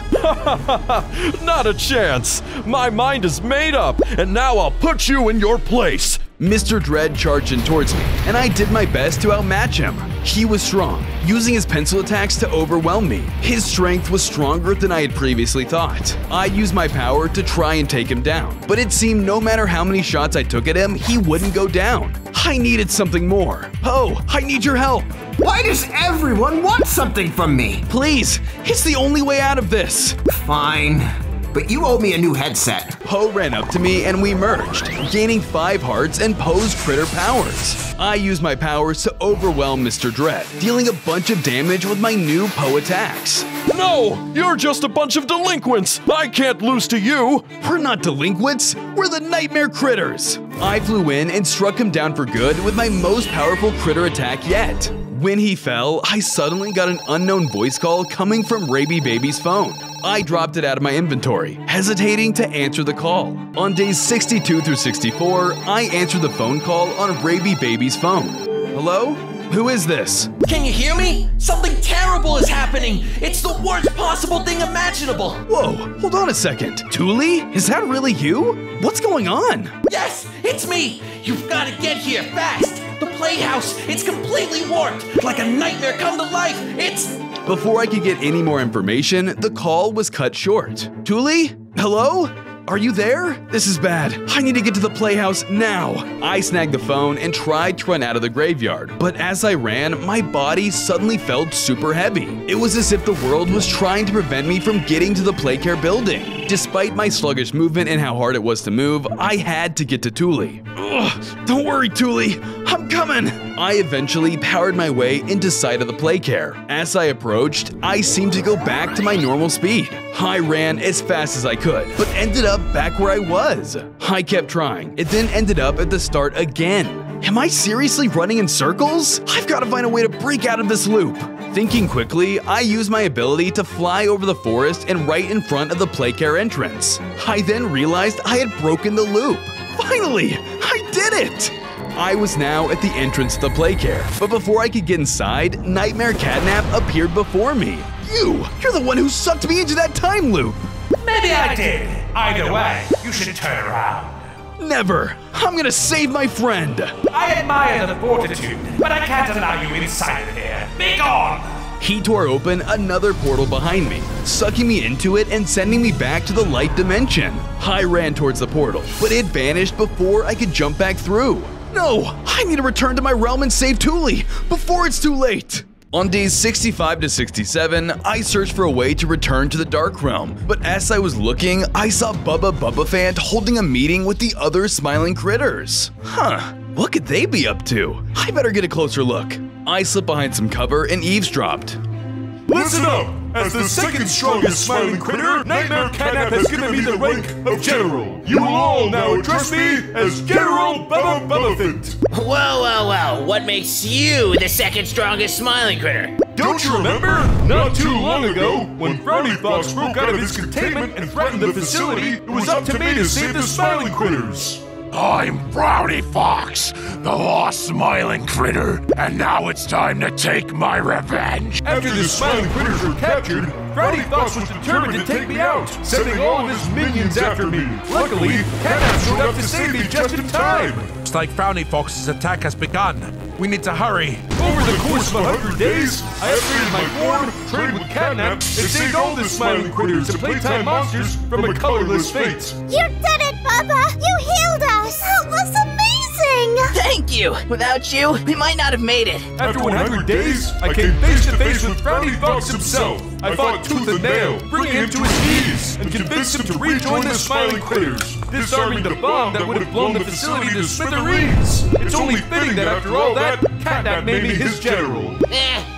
Not a chance. My mind is made up, and now I'll put you in your place. Mr. Dread charged in towards me, and I did my best to outmatch him. He was strong, using his pencil attacks to overwhelm me. His strength was stronger than I had previously thought. I used my power to try and take him down, but it seemed no matter how many shots I took at him, he wouldn't go down. I needed something more. Oh, I need your help. Why does everyone want something from me? Please, it's the only way out of this. Fine, but you owe me a new headset. Poe ran up to me and we merged, gaining 5 hearts and Poe's critter powers. I used my powers to overwhelm Mr. Dread, dealing a bunch of damage with my new Poe attacks. No, you're just a bunch of delinquents. I can't lose to you. We're not delinquents, we're the Nightmare Critters. I flew in and struck him down for good with my most powerful critter attack yet. When he fell, I suddenly got an unknown voice call coming from Raby Baby's phone. I dropped it out of my inventory, hesitating to answer the call. On days 62 through 64, I answered the phone call on Raby Baby's phone. Hello? Who is this? Can you hear me? Something terrible is happening! It's the worst possible thing imaginable! Whoa, hold on a second. Thule? Is that really you? What's going on? Yes, it's me! You've got to get here fast! The playhouse, it's completely warped! Like a nightmare come to life! It's... Before I could get any more information, the call was cut short. Thule? Hello? Are you there? This is bad. I need to get to the playhouse now. I snagged the phone and tried to run out of the graveyard, but as I ran, my body suddenly felt super heavy. It was as if the world was trying to prevent me from getting to the Playcare building. Despite my sluggish movement and how hard it was to move, I had to get to Thule. Ugh, don't worry, Thule. I'm coming. I eventually powered my way into sight of the Playcare. As I approached, I seemed to go back to my normal speed. I ran as fast as I could, but ended up back where I was. I kept trying. It then ended up at the start again. Am I seriously running in circles? I've got to find a way to break out of this loop. Thinking quickly, I used my ability to fly over the forest and right in front of the Playcare entrance. I then realized I had broken the loop. Finally, I did it! I was now at the entrance to the Playcare, but before I could get inside, Nightmare Catnap appeared before me. You're the one who sucked me into that time loop! Maybe I did. Either way, you should turn around. Never! I'm gonna save my friend! I admire the fortitude, but I can't allow you inside of here. Be gone! He tore open another portal behind me, sucking me into it and sending me back to the light dimension. I ran towards the portal, but it vanished before I could jump back through. No! I need to return to my realm and save Thule before it's too late! On days 65 to 67, I searched for a way to return to the Dark Realm, but as I was looking, I saw Bubba Bubbafant holding a meeting with the other smiling critters. Huh, what could they be up to? I better get a closer look. I slipped behind some cover and eavesdropped. Listen up! As the second strongest smiling critter, Nightmare Catnap has given me the rank of General. You will all now address me as General Bubba Bubbafant. Whoa, what makes you the second strongest smiling critter? Don't you remember? Not too long ago, when Frowny Fox broke out of his containment and threatened the facility, it was up to me to save the smiling critters. I'm Frowny Fox, the lost smiling critter, and now it's time to take my revenge. After the smiling critters were captured, Frowny Fox was determined to take me out, sending all of his minions after me. Luckily, Catnap showed up to save me just in time. Looks like Frowny Fox's attack has begun. We need to hurry. Over the course of 100 days, I upgraded my form, traded with Catnap, and saved all the smiling critters and Playtime monsters from a colorless fate. You did it, Bubba! You healed us! That was amazing! Thank you! Without you, we might not have made it. After 100 days, I came face to face with Frowny Fox himself. I fought tooth and nail, bringing him to his knees, and convinced him to rejoin the smiling critters, disarming the bomb that would have blown the facility to smithereens. It's only fitting that after all that, Catnap made me his general.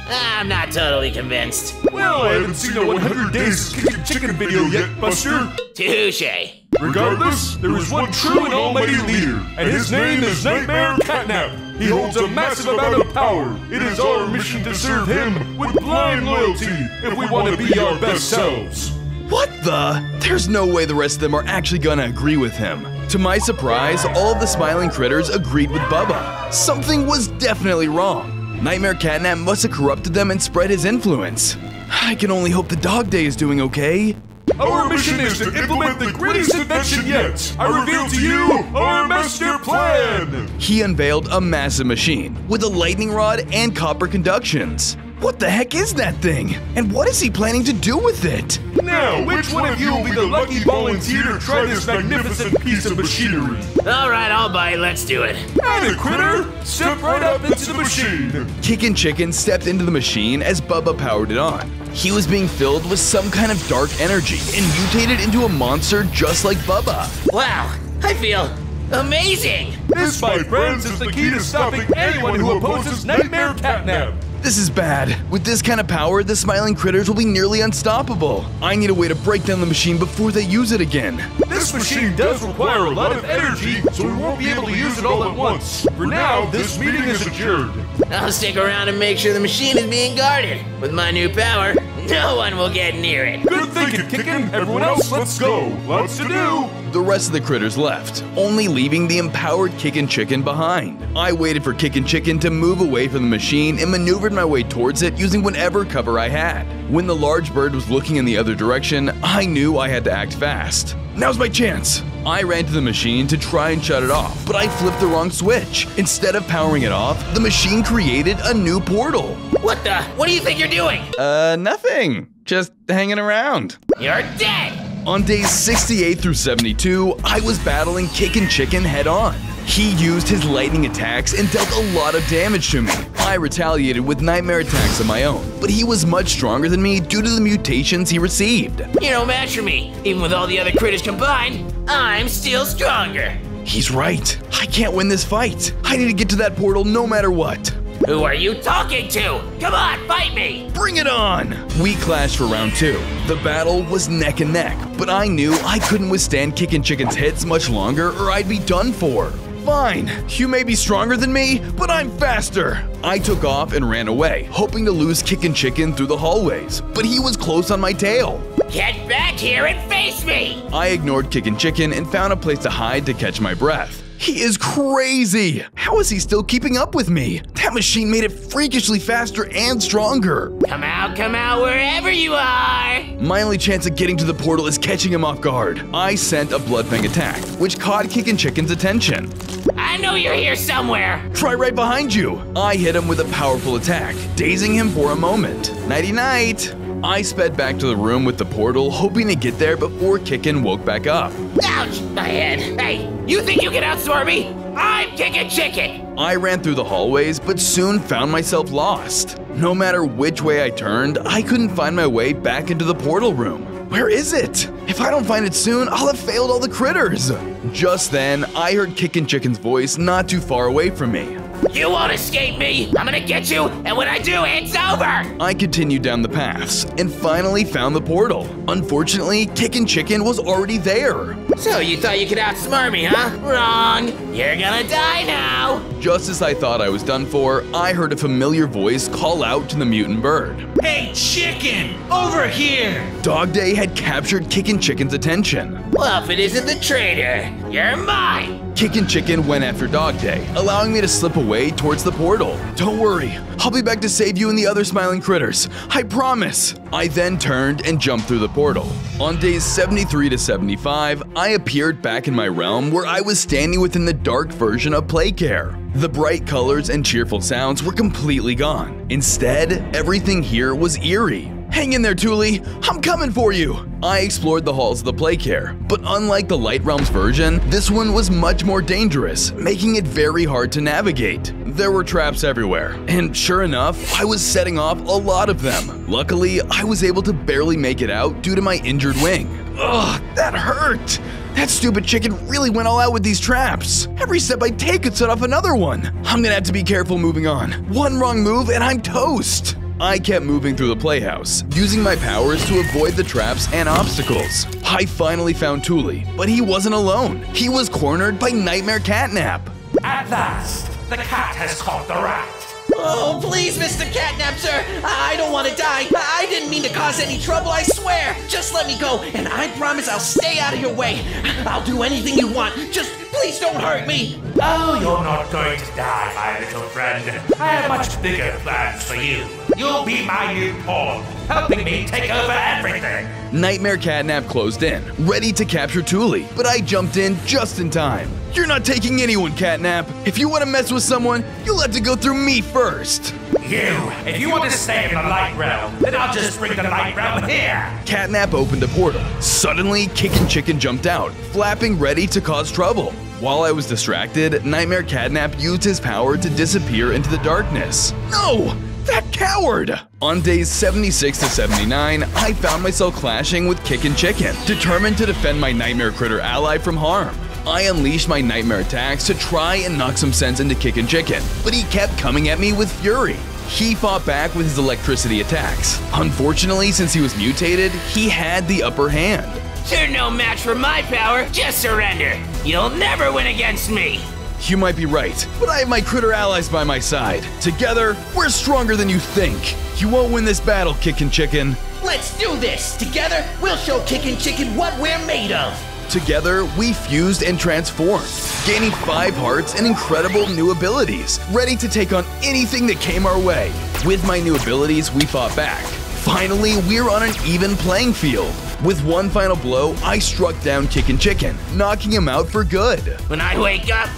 I'm not totally convinced. Well, I haven't seen a 100 Days Kicking Chicken video yet, Buster. Touche. Regardless, there is one true and almighty leader, and his name is Nightmare Catnap. He holds a massive amount of power. It is our mission to serve him with blind loyalty if we want to be our best selves. What the? There's no way the rest of them are actually gonna agree with him. To my surprise, all of the smiling critters agreed with Bubba. Something was definitely wrong. Nightmare Catnap must have corrupted them and spread his influence. I can only hope the Dog Day is doing okay. Our mission is to implement the greatest invention yet! I reveal to you our master plan! He unveiled a massive machine with a lightning rod and copper conductions. What the heck is that thing? And what is he planning to do with it? Now, which one of you will be the lucky volunteer to try this magnificent piece of machinery? Alright, I'll bite. Let's do it. And a critter, step right up into the machine. Kickin' Chicken stepped into the machine as Bubba powered it on. He was being filled with some kind of dark energy and mutated into a monster just like Bubba. Wow, I feel amazing! This, my friends, is the key to stopping anyone who opposes Nightmare Catnap. This is bad. With this kind of power, the smiling critters will be nearly unstoppable. I need a way to break down the machine before they use it again. This machine does require a lot of energy, so we won't be able to use it all at once. For now, this meeting is adjourned. I'll stick around and make sure the machine is being guarded. With my new power, no one will get near it. Good thinking, Kickin'. Everyone else, let's go. Lots to do. The rest of the critters left, only leaving the empowered Kickin' Chicken behind. I waited for Kickin' Chicken to move away from the machine and maneuvered my way towards it using whatever cover I had. When the large bird was looking in the other direction, I knew I had to act fast. Now's my chance! I ran to the machine to try and shut it off, but I flipped the wrong switch. Instead of powering it off, the machine created a new portal. What the? What do you think you're doing? Nothing. Just hanging around. You're dead! On days 68 through 72, I was battling Kickin' Chicken head on. He used his lightning attacks and dealt a lot of damage to me. I retaliated with nightmare attacks of my own, but he was much stronger than me due to the mutations he received. You're no match for me. Even with all the other critters combined, I'm still stronger. He's right. I can't win this fight. I need to get to that portal no matter what. Who are you talking to? Come on, fight me! Bring it on! We clashed for round 2. The battle was neck and neck, but I knew I couldn't withstand Kickin' Chicken's hits much longer or I'd be done for. Fine, you may be stronger than me, but I'm faster! I took off and ran away, hoping to lose Kickin' Chicken through the hallways, but he was close on my tail. Get back here and face me! I ignored Kickin' Chicken and found a place to hide to catch my breath. He is crazy! How is he still keeping up with me? That machine made it freakishly faster and stronger. Come out, wherever you are! My only chance of getting to the portal is catching him off guard. I sent a Blood Fang attack, which caught Kickin' Chicken's attention. I know you're here somewhere! Try right behind you! I hit him with a powerful attack, dazing him for a moment. Nighty-night! I sped back to the room with the portal, hoping to get there before Kickin' woke back up. Ouch! My head! Hey, you think you can outsmart me? I'm Kickin' Chicken! I ran through the hallways, but soon found myself lost. No matter which way I turned, I couldn't find my way back into the portal room. Where is it? If I don't find it soon, I'll have failed all the critters. Just then, I heard Kickin' Chicken's voice not too far away from me. You won't escape me! I'm gonna get you, and when I do, it's over! I continued down the paths, and finally found the portal. Unfortunately, Kickin' Chicken was already there. So you thought you could outsmart me, huh? Wrong! You're gonna die now! Just as I thought I was done for, I heard a familiar voice call out to the mutant bird. Hey, Chicken! Over here! Dog Day had captured Kickin' Chicken's attention. Well, if it isn't the traitor, you're mine! Kickin' Chicken went after Dog Day, allowing me to slip away towards the portal. Don't worry, I'll be back to save you and the other smiling critters. I promise! I then turned and jumped through the portal. On days 73 to 75, I appeared back in my realm where I was standing within the dark version of Playcare. The bright colors and cheerful sounds were completely gone. Instead, everything here was eerie. Hang in there, Thule, I'm coming for you! I explored the halls of the Playcare, but unlike the Light Realms version, this one was much more dangerous, making it very hard to navigate. There were traps everywhere, and sure enough, I was setting off a lot of them. Luckily, I was able to barely make it out due to my injured wing. Ugh, that hurt! That stupid chicken really went all out with these traps. Every step I take could set off another one. I'm gonna have to be careful moving on. One wrong move and I'm toast! I kept moving through the playhouse, using my powers to avoid the traps and obstacles. I finally found Thule, but he wasn't alone. He was cornered by Nightmare Catnap. At last, the cat has caught the rat. Oh, please, Mr. Catnap, sir. I don't want to die. I didn't mean to cause any trouble, I swear. Just let me go, and I promise I'll stay out of your way. I'll do anything you want. Just please don't hurt me. Oh, you're not going to die, my little friend. I have much bigger plans for you. You'll be my new pawn, helping me take over everything. Nightmare Catnap closed in, ready to capture Thule, but I jumped in just in time. You're not taking anyone, Catnap. If you want to mess with someone, you'll have to go through me first. If you want to stay in the light realm, then I'll just bring the light realm here. Catnap opened a portal. Suddenly, Kickin' Chicken jumped out, flapping ready to cause trouble. While I was distracted, Nightmare Catnap used his power to disappear into the darkness. No! That coward! On days 76 to 79, I found myself clashing with Kickin' Chicken, determined to defend my Nightmare Critter ally from harm. I unleashed my nightmare attacks to try and knock some sense into Kickin' Chicken, but he kept coming at me with fury. He fought back with his electricity attacks. Unfortunately, since he was mutated, he had the upper hand. You're no match for my power, just surrender. You'll never win against me. You might be right, but I have my critter allies by my side. Together, we're stronger than you think. You won't win this battle, Kickin' Chicken. Let's do this! Together, we'll show Kickin' Chicken what we're made of! Together, we fused and transformed, gaining 5 hearts and incredible new abilities, ready to take on anything that came our way. With my new abilities, we fought back. Finally, we're on an even playing field. With one final blow, I struck down Kickin' Chicken, knocking him out for good. When I wake up,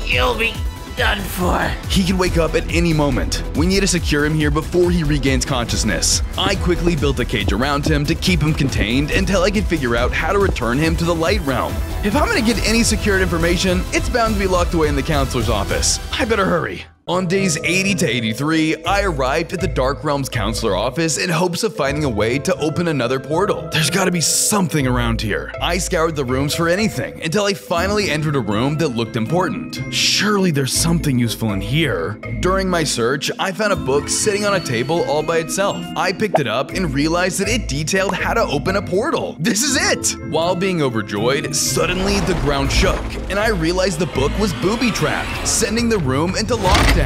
you'll be done for. He can wake up at any moment. We need to secure him here before he regains consciousness. I quickly built a cage around him to keep him contained until I could figure out how to return him to the light realm. If I'm gonna get any secured information, it's bound to be locked away in the counselor's office. I better hurry. On days 80 to 83, I arrived at the Dark Realm's counselor office in hopes of finding a way to open another portal. There's gotta be something around here. I scoured the rooms for anything until I finally entered a room that looked important. Surely there's something useful in here. During my search, I found a book sitting on a table all by itself. I picked it up and realized that it detailed how to open a portal. This is it! While being overjoyed, suddenly the ground shook, and I realized the book was booby-trapped, sending the room into lockdown.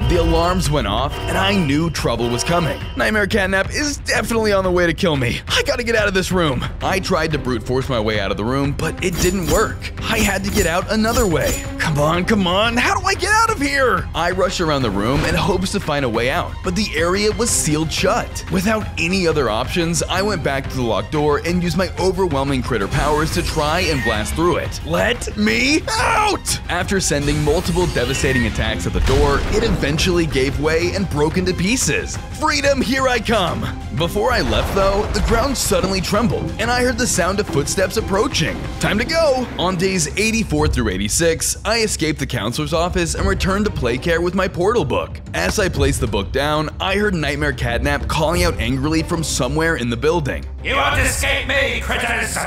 The alarms went off, and I knew trouble was coming. Nightmare Catnap is definitely on the way to kill me. I gotta get out of this room. I tried to brute force my way out of the room, but it didn't work. I had to get out another way. Come on, how do I get out of here? I rushed around the room in hopes to find a way out, but the area was sealed shut. Without any other options, I went back to the locked door and used my overwhelming critter powers to try and blast through it. Let me out! After sending multiple devastating attacks at the door, it eventually gave way and broke into pieces. Freedom, here I come! Before I left though, the ground suddenly trembled, and I heard the sound of footsteps approaching. Time to go! On days 84 through 86, I escaped the counselor's office and returned to Playcare with my portal book. As I placed the book down, I heard Nightmare Catnap calling out angrily from somewhere in the building. You won't escape me, critters!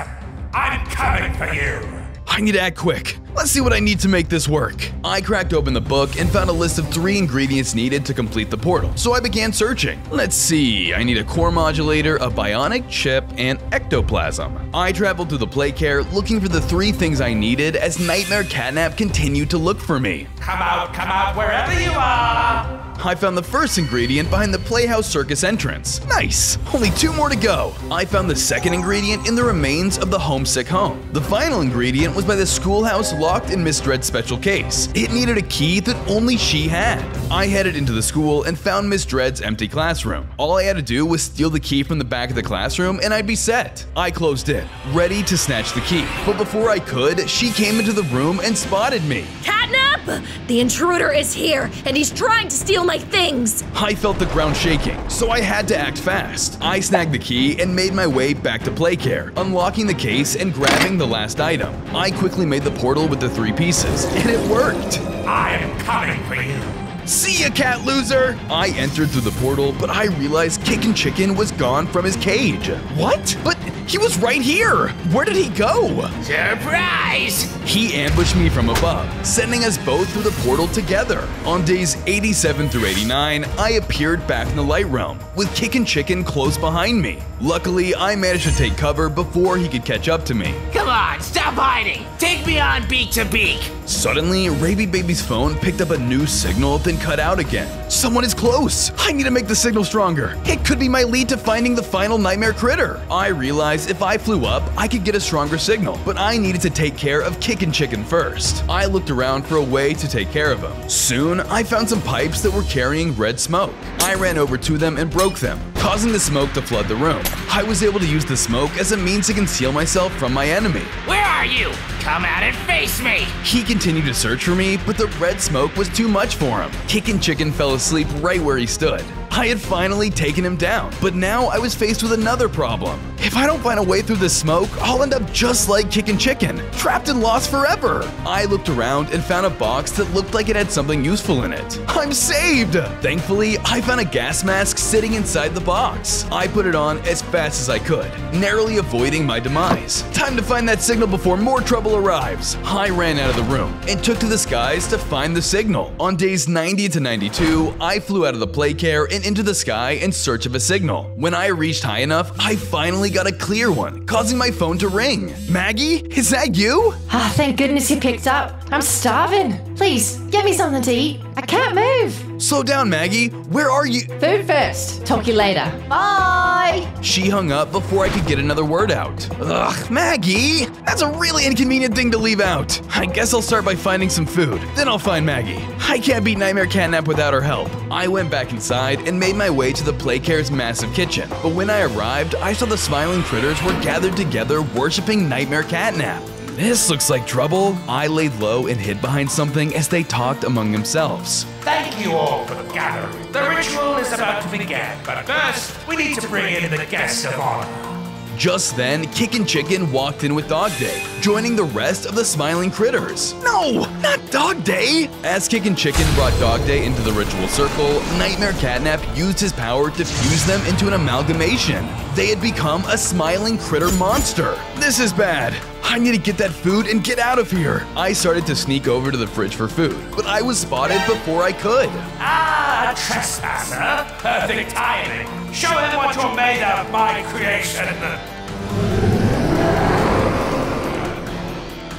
I'm coming for you! I need to act quick. Let's see what I need to make this work. I cracked open the book and found a list of 3 ingredients needed to complete the portal, so I began searching. Let's see, I need a core modulator, a bionic chip, and ectoplasm. I traveled through the Playcare looking for the 3 things I needed as Nightmare Catnap continued to look for me. Come out, wherever you are! I found the first ingredient behind the Playhouse Circus entrance. Nice! Only 2 more to go. I found the second ingredient in the remains of the homesick home. The final ingredient was by the schoolhouse locked in Miss Dread's special case. It needed a key that only she had. I headed into the school and found Miss Dread's empty classroom. All I had to do was steal the key from the back of the classroom and I'd be set. I closed it, ready to snatch the key. But before I could, she came into the room and spotted me. Catnap! The intruder is here, and he's trying to steal my things! I felt the ground shaking, so I had to act fast. I snagged the key and made my way back to Playcare, unlocking the case and grabbing the last item. I quickly made the portal with the 3 pieces, and it worked! I am coming for you! See ya, cat loser! I entered through the portal, but I realized Kickin' Chicken was gone from his cage. What? But he was right here! Where did he go? Surprise! He ambushed me from above, sending us both through the portal together. On days 87 through 89, I appeared back in the Light Realm, with Kickin' Chicken close behind me. Luckily, I managed to take cover before he could catch up to me. Come on, on, stop hiding! Take me on beak to beak! Suddenly, Raby Baby's phone picked up a new signal, then cut out again. Someone is close! I need to make the signal stronger. It could be my lead to finding the final nightmare critter. I realized if I flew up, I could get a stronger signal, but I needed to take care of Kickin' Chicken first. I looked around for a way to take care of him. Soon, I found some pipes that were carrying red smoke. I ran over to them and broke them, causing the smoke to flood the room. I was able to use the smoke as a means to conceal myself from my enemy. Where are you? Come out and face me! He continued to search for me, but the red smoke was too much for him. Kickin' Chicken fell asleep right where he stood. I had finally taken him down, but now I was faced with another problem. If I don't find a way through this smoke, I'll end up just like Kickin' Chicken, trapped and lost forever. I looked around and found a box that looked like it had something useful in it. I'm saved! Thankfully, I found a gas mask sitting inside the box. I put it on as fast as I could, narrowly avoiding my demise. Time to find that signal before more trouble arrives. I ran out of the room and took to the skies to find the signal. On days 90 to 92, I flew out of the Playcare and into the sky in search of a signal. When I reached high enough, I finally got a clear one, causing my phone to ring. Maggie, is that you? Ah, thank goodness you picked up. I'm starving. Please, get me something to eat. I can't move. Slow down, Maggie. Where are you? Food first. Talk you later. Bye. She hung up before I could get another word out. Ugh, Maggie! That's a really inconvenient thing to leave out. I guess I'll start by finding some food. Then I'll find Maggie. I can't beat Nightmare Catnap without her help. I went back inside and made my way to the Playcare's massive kitchen. But when I arrived, I saw the smiling critters were gathered together worshipping Nightmare Catnap. This looks like trouble. I laid low and hid behind something as they talked among themselves. Thank you all for the gathering. The ritual is about to begin, but first, we need to bring in the guest of honor. Just then, Kickin' Chicken walked in with Dog Day, joining the rest of the smiling critters. No, not Dog Day! As Kickin' Chicken brought Dog Day into the ritual circle, Nightmare Catnap used his power to fuse them into an amalgamation. They had become a smiling critter monster. This is bad. I need to get that food and get out of here. I started to sneak over to the fridge for food, but I was spotted before I could. Ah, trespasser. Perfect timing. Show them what you're made of, my creation.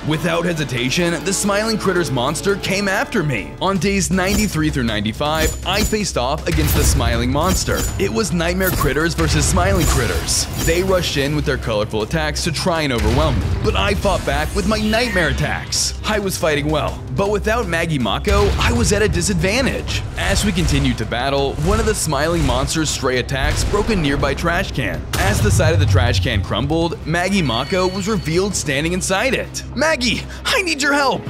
Without hesitation, the Smiling Critters monster came after me. On days 93 through 95, I faced off against the Smiling Monster. It was Nightmare Critters versus Smiling Critters. They rushed in with their colorful attacks to try and overwhelm me, but I fought back with my Nightmare attacks. I was fighting well, but without Maggie Mako, I was at a disadvantage. As we continued to battle, one of the Smiling Monster's stray attacks broke a nearby trash can. As the side of the trash can crumbled, Maggie Mako was revealed standing inside it. Maggie, I need your help!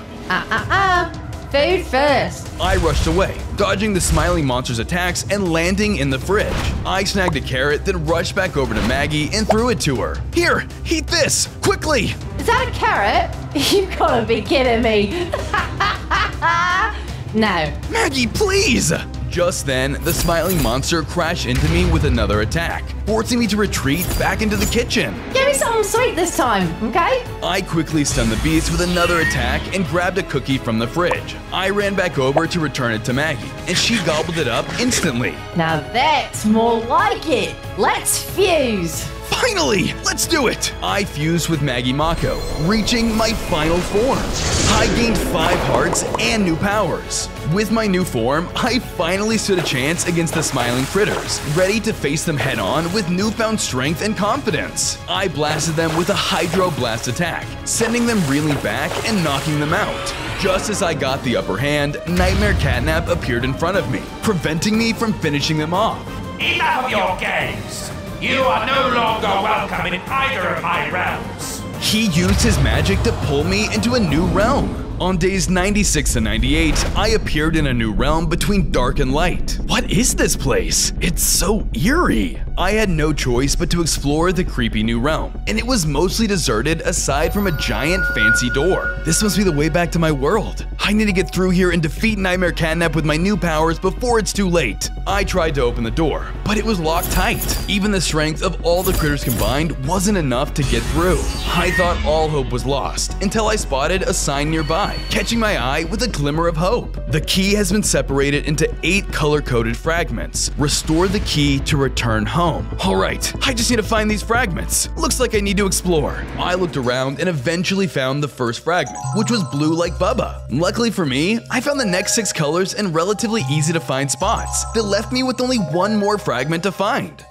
Food first. I rushed away, dodging the Smiling Monster's attacks and landing in the fridge. I snagged a carrot, then rushed back over to Maggie and threw it to her. Here, eat this, quickly! Is that a carrot? You gotta be kidding me. No. Maggie, please! Just then, the Smiling Monster crashed into me with another attack, forcing me to retreat back into the kitchen. Give me something sweet this time, okay? I quickly stunned the beast with another attack and grabbed a cookie from the fridge. I ran back over to return it to Maggie, and she gobbled it up instantly. Now that's more like it. Let's fuse. Finally! Let's do it! I fused with Maggie Mako, reaching my final form. I gained 5 hearts and new powers. With my new form, I finally stood a chance against the Smiling Critters, ready to face them head-on with newfound strength and confidence. I blasted them with a Hydro Blast attack, sending them reeling back and knocking them out. Just as I got the upper hand, Nightmare Catnap appeared in front of me, preventing me from finishing them off. Enough of your games! You are no longer welcome in either of my realms. He used his magic to pull me into a new realm. On days 96 and 98, I appeared in a new realm between dark and light. What is this place? It's so eerie. I had no choice but to explore the creepy new realm, and it was mostly deserted aside from a giant fancy door. This must be the way back to my world. I need to get through here and defeat Nightmare Catnap with my new powers before it's too late. I tried to open the door, but it was locked tight. Even the strength of all the critters combined wasn't enough to get through. I thought all hope was lost until I spotted a sign nearby, catching my eye with a glimmer of hope. The key has been separated into 8 color-coded fragments. Restore the key to return home. home. Alright, I just need to find these fragments. Looks like I need to explore. I looked around and eventually found the first fragment, which was blue like Bubba. Luckily for me, I found the next 6 colors in relatively easy to find spots that left me with only 1 more fragment to find.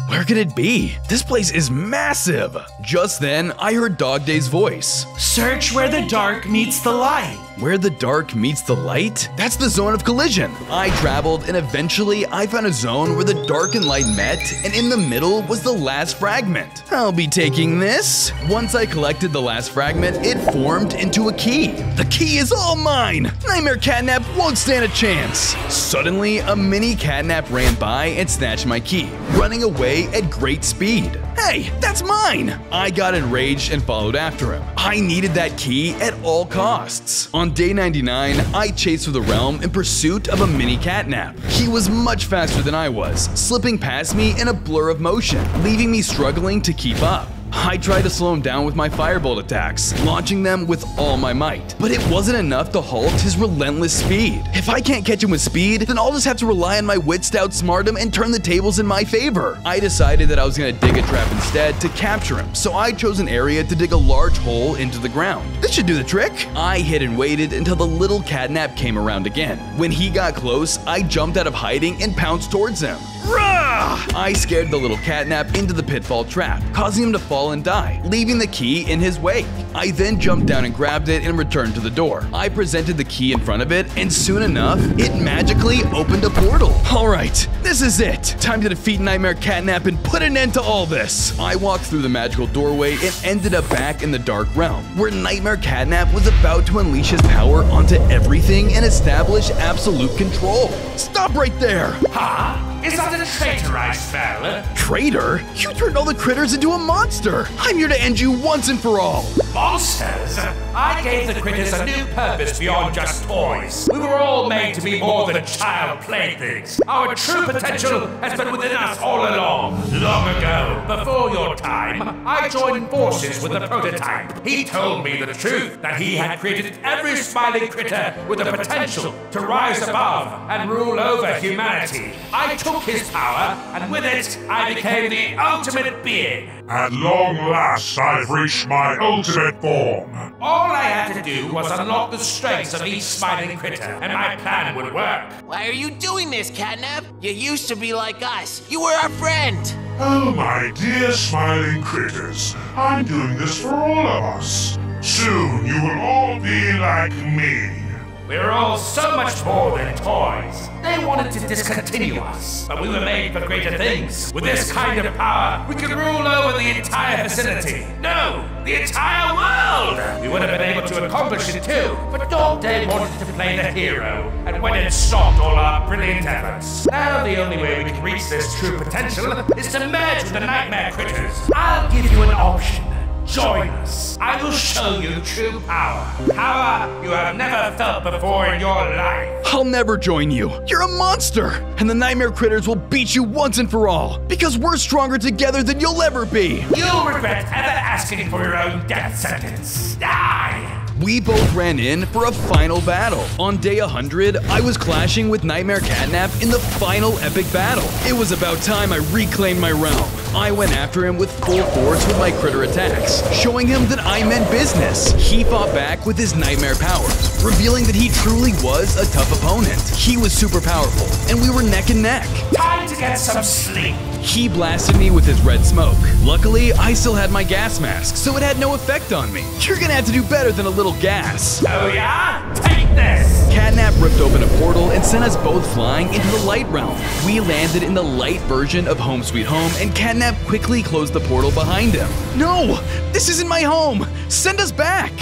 Where could it be? This place is massive. Just then, I heard Dog Day's voice. Search where the dark meets the light. Where the dark meets the light? That's the zone of collision. I traveled and eventually I found a zone where the dark and light met, and in the middle was the last fragment. I'll be taking this. Once I collected the last fragment, it formed into a key. The key is all mine. Nightmare Catnap won't stand a chance. Suddenly, a mini Catnap ran by and snatched my key, running away at great speed. Hey, that's mine! I got enraged and followed after him. I needed that key at all costs. On day 99, I chased through the realm in pursuit of a mini Catnap. He was much faster than I was, slipping past me in a blur of motion, leaving me struggling to keep up. I tried to slow him down with my firebolt attacks, launching them with all my might. But it wasn't enough to halt his relentless speed. If I can't catch him with speed, then I'll just have to rely on my wits to outsmart him and turn the tables in my favor. I decided that I was going to dig a trap instead to capture him, so I chose an area to dig a large hole into the ground. This should do the trick. I hid and waited until the little Catnap came around again. When he got close, I jumped out of hiding and pounced towards him. Rah! I scared the little Catnap into the pitfall trap, causing him to fall and die, leaving the key in his wake. I then jumped down and grabbed it and returned to the door. I presented the key in front of it, and soon enough, it magically opened a portal. Alright, this is it. Time to defeat Nightmare Catnap and put an end to all this. I walked through the magical doorway and ended up back in the dark realm, where Nightmare Catnap was about to unleash his power onto everything and establish absolute control. Stop right there! Huh? Is that a traitor I smell? Traitor? You turned all the critters into a monster! I'm here to end you once and for all! Monsters? I gave the critters a new purpose beyond just toys. We were all made to be more than child playthings. Our true potential has been within us all along. Long ago, before your time, I joined forces with the prototype. He told me the truth, that he had created every smiling critter with the potential to rise above and rule over humanity. I took his power, and with it, I became the ultimate being. At long last, I've reached my ultimate form. All I had to do was unlock the strengths of each smiling critter, and my plan would work. Why are you doing this, Catnap? You used to be like us. You were our friend. Oh, my dear smiling critters. I'm doing this for all of us. Soon, you will all be like me. We're all so much more than toys. They wanted to discontinue us, but we were made for greater things. With this kind of power, we could rule over the entire vicinity. No, the entire world! We would have been able to accomplish it too, but Dog Day wanted to play the hero, and went and stopped all our brilliant efforts. Now the only way we can reach this true potential is to merge with the Nightmare Critters. I'll give you an option. Join us. I will show you true power. Power you have never felt before in your life. I'll never join you. You're a monster. And the Nightmare Critters will beat you once and for all. Because we're stronger together than you'll ever be. You'll regret ever asking for your own death sentence. Die! We both ran in for a final battle. On day 100, I was clashing with Nightmare Catnap in the final epic battle. It was about time I reclaimed my realm. I went after him with full force with my critter attacks, showing him that I meant business. He fought back with his nightmare powers, revealing that he truly was a tough opponent. He was super powerful, and we were neck and neck. Time to get some sleep. He blasted me with his red smoke. Luckily, I still had my gas mask, so it had no effect on me. You're gonna have to do better than a little gas. Oh yeah? Take this! Catnap ripped open a portal and sent us both flying into the light realm. We landed in the light version of Home Sweet Home, and Catnap quickly closed the portal behind him. No! This isn't my home! Send us back!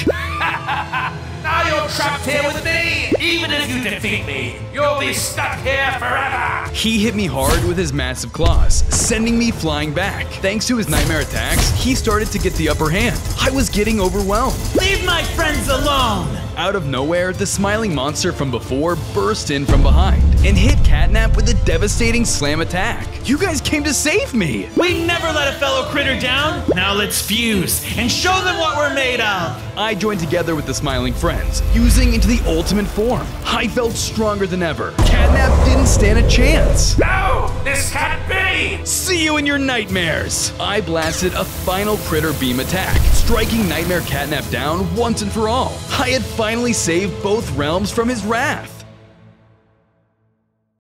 Now you're trapped here with me! Even if you defeat me, you'll be stuck here forever! He hit me hard with his massive claws, sending me flying back. Thanks to his nightmare attacks, he started to get the upper hand. I was getting overwhelmed. Leave my friends alone! Out of nowhere, the smiling monster from before burst in from behind and hit Catnap with a devastating slam attack. You guys came to save me! We never let a fellow critter down! Now let's fuse and show them what we're made of! I joined together with the smiling friends, fusing into the ultimate form. I felt stronger than ever. Catnap didn't stand a chance. No! This can't be! me! See you in your nightmares! I blasted a final critter beam attack, striking Nightmare Catnap down once and for all. I had finally saved both realms from his wrath.